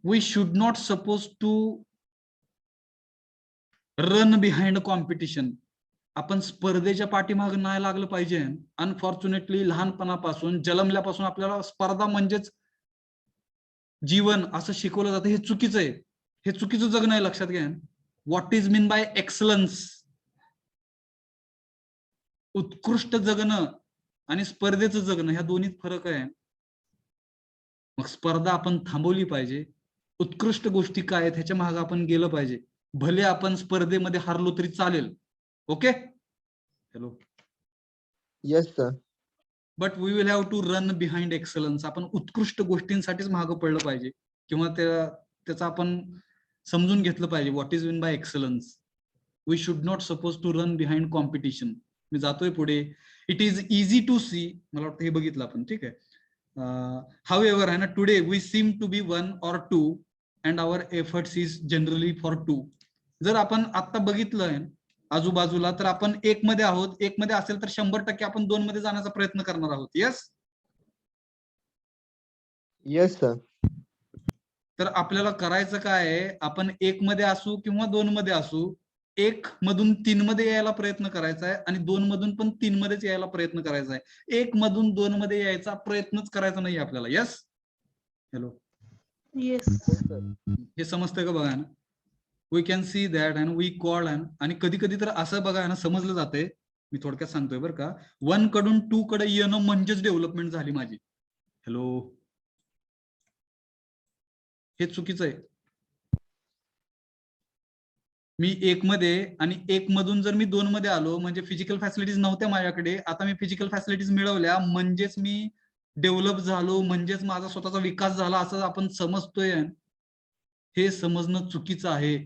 We should not suppose to run behind competition. आपण स्पर्धेच्या पाठीमागे नाही लागलं पाहिजे. अनफॉर्च्युनेटली लहानपणापासून जन्मल्यापासून आपल्याला स्पर्धा म्हणजेच जीवन असं शिकवलं जातं. हे चुकीचं आहे. हे चुकीचं जगणं आहे, लक्षात घ्या. What is mean by excellence? उत्कृष्ट जगणं आणि स्पर्धेचं जगणं ह्या दोन्हीत फरक आहे. मग स्पर्धा आपण थांबवली पाहिजे. उत्कृष्ट गोष्टी काय आहेत ह्याच्या मागे आपण गेलं पाहिजे. भले आपण स्पर्धेमध्ये हारलो तरी चालेल. Okay. Hello. Yes sir. But we will have to run behind excellence. आपण उत्कृष्ट गोष्टींसाठीच मागं पडलं पाहिजे किंवा त्याचा आपण समजून घेतलं पाहिजे. What is mean by excellence? We should not suppose to run behind competition. मी जातोय पुढे. It is easy to see. मला वाटतं हे बघितलं आपण, ठीक आहे. हाऊएव्हर आहे ना, today we seem to be 1 or 2 and our efforts is generally for 2. जर आपण आता बघितलंय आजूबाजूला तर आपण 1 मध्ये आहोत. 1 मध्ये असेल तर 100% आपण 2 मध्ये जाण्याचा प्रयत्न करणार आहोत. येस. Yes sir. तर आपल्याला करायचं काय आहे, आपण 1 मध्ये असू किंवा 2 मध्ये असू, 1 मधून 3 मध्ये यायला प्रयत्न करायचा आहे आणि 2 मधून पण 3 मध्येच यायला प्रयत्न करायचा आहे. 1 मधून 2 मध्ये यायचा प्रयत्नच करायचा नाही आपल्याला. यस. हॅलो. येस. हे समजतंय का बघा ना. We can see that and we call आणि कधी कधी तर असं बघा ना समजलं जाते. मी थोडक्यात सांगतोय बरं का. 1 कडून 2 कडे येणं म्हणजेच डेव्हलपमेंट झाली माझी. हॅलो. हे चुकीचं आहे. मी 1 मध्ये आणि 1 मधून जर मी 2 मध्ये आलो म्हणजे फिजिकल फॅसिलिटीज नव्हत्या माझ्याकडे, आता मी फिजिकल फॅसिलिटीज मिळवल्या म्हणजेच मी डेव्हलप झालो, म्हणजेच माझा स्वतःचा विकास झाला असं आपण समजतोय. हे समजणं चुकीचं आहे.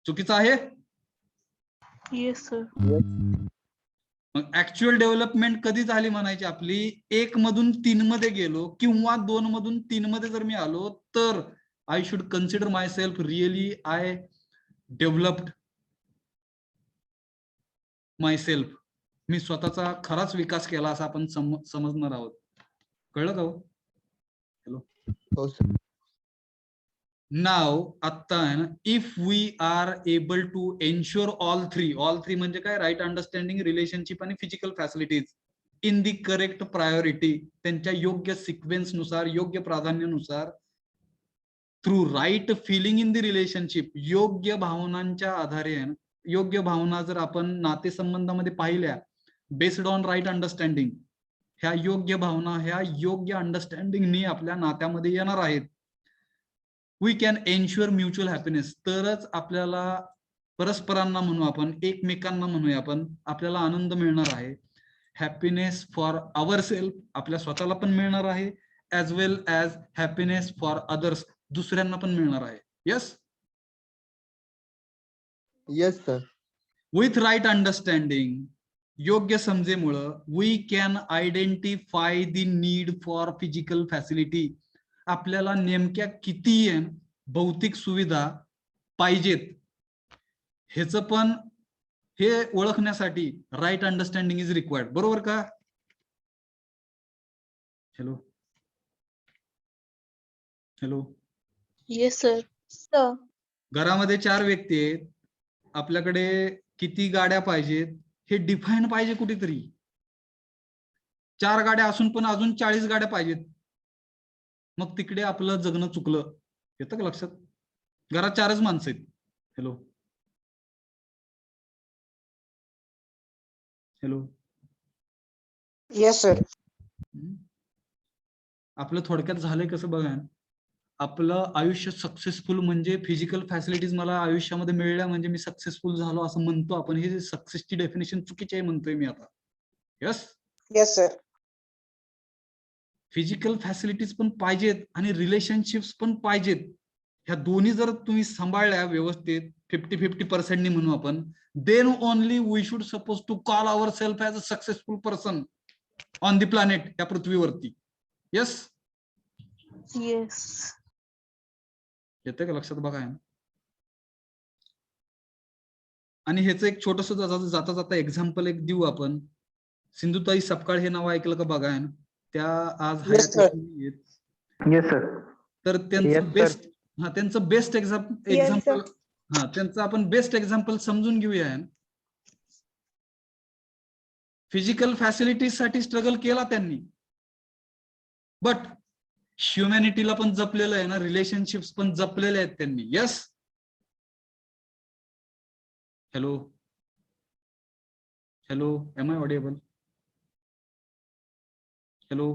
चुकीचं आहे. Yes sir. मग ऍक्च्युअल डेव्हलपमेंट कधी झाली म्हणायची आपली? 1 मधून 3 मध्ये गेलो किंवा 2 मधून 3 मध्ये जर मी आलो तर I should consider myself really I developed myself. मी स्वतःचा खराच विकास केला असं आपण समजणार आहोत. कळलं का? हॅलो. हो सर. नाव आता आहे ना, if we are able to ensure all three म्हणजे काय? राईट अंडरस्टँडिंग, रिलेशनशिप आणि physical facilities in the correct priority, त्यांच्या योग्य सिक्वेन्स नुसार, योग्य प्राधान्यानुसार, through right feeling in the relationship, योग्य भावनांच्या आधारे. योग्य भावना जर आपण नातेसंबंधामध्ये पाहिल्या बेस्ड ऑन राईट अंडरस्टँडिंग, ह्या योग्य भावना ह्या योग्य अंडरस्टँडिंगनी आपल्या नात्यामध्ये येणार आहेत. We can ensure mutual happiness. तरच आपल्याला परस्परांना म्हणू आपण, एकमेकांना म्हणूया आपण, आपल्याला आनंद मिळणार आहे. हॅपीनेस फॉर आवर सेल्फ, आपल्या स्वतःला पण मिळणार आहे, as well as happiness for others, दुसऱ्यांना पण मिळणार आहे. Yes. Yes sir. With right understanding, योग्य समजेमुळं, we can identify the need for physical facility. आपल्याला नेमक्या किती भौतिक सुविधा पाहिजेत ह्याच पण हे ओळखण्यासाठी राईट अंडरस्टँडिंग इज रिक्वायर्ड. बरोबर का? Hello. Hello. Yes sir. Sir. घरामध्ये 4 व्यक्ती आहेत. आपल्याकडे किती गाड्या पाहिजेत हे डिफाईन पाहिजे कुठेतरी. 4 गाड्या असून पण अजून 40 गाड्या पाहिजेत. मग तिकडे आपलं जगणं चुकलं. येतं का लक्षात? घरात 4च माणसं आहेत. Hello hello yes sir. आपलं थोडक्यात झालंय कसं बघा, आपलं आयुष्य सक्सेसफुल म्हणजे फिजिकल फॅसिलिटीज मला आयुष्यामध्ये मिळल्या म्हणजे मी सक्सेसफुल झालो असं म्हणतो आपण. हे सक्सेसची डेफिनेशन चुकीची आहे म्हणतोय मी आता. Yes, yes sir. Physical facilities पण पाहिजेत आणि रिलेशनशिप्स पण पाहिजेत. ह्या दोन्ही जर तुम्ही सांभाळल्या व्यवस्थित 50-50% म्हणू आपण, then only we should suppose to call our self as a successful person on the planet, या पृथ्वीवरती. Yes, yes. येतं का लक्षात बघा. आणि ह्याचं एक छोटस जाता जाता एक्झाम्पल एक देऊ आपण. सिंधुताई सपकाळ हे नाव ऐकलं का बघा. त्या आज Yes, sir. हयात नाहीयेत. Yes sir. तर त्यांचं Yes, sir. बेस्ट त्यांचं बेस्ट एक्झाम्पल त्यांचं आपण बेस्ट एक्झाम्पल समजून घेऊया. फिजिकल फॅसिलिटीज स्ट्रगल केला त्यांनी, बट ह्युमॅनिटीला पण जपलेलं आहे ना, रिलेशनशिप्स पण जपलेले आहेत त्यांनी. Yes, hello hello, am I audible? Hello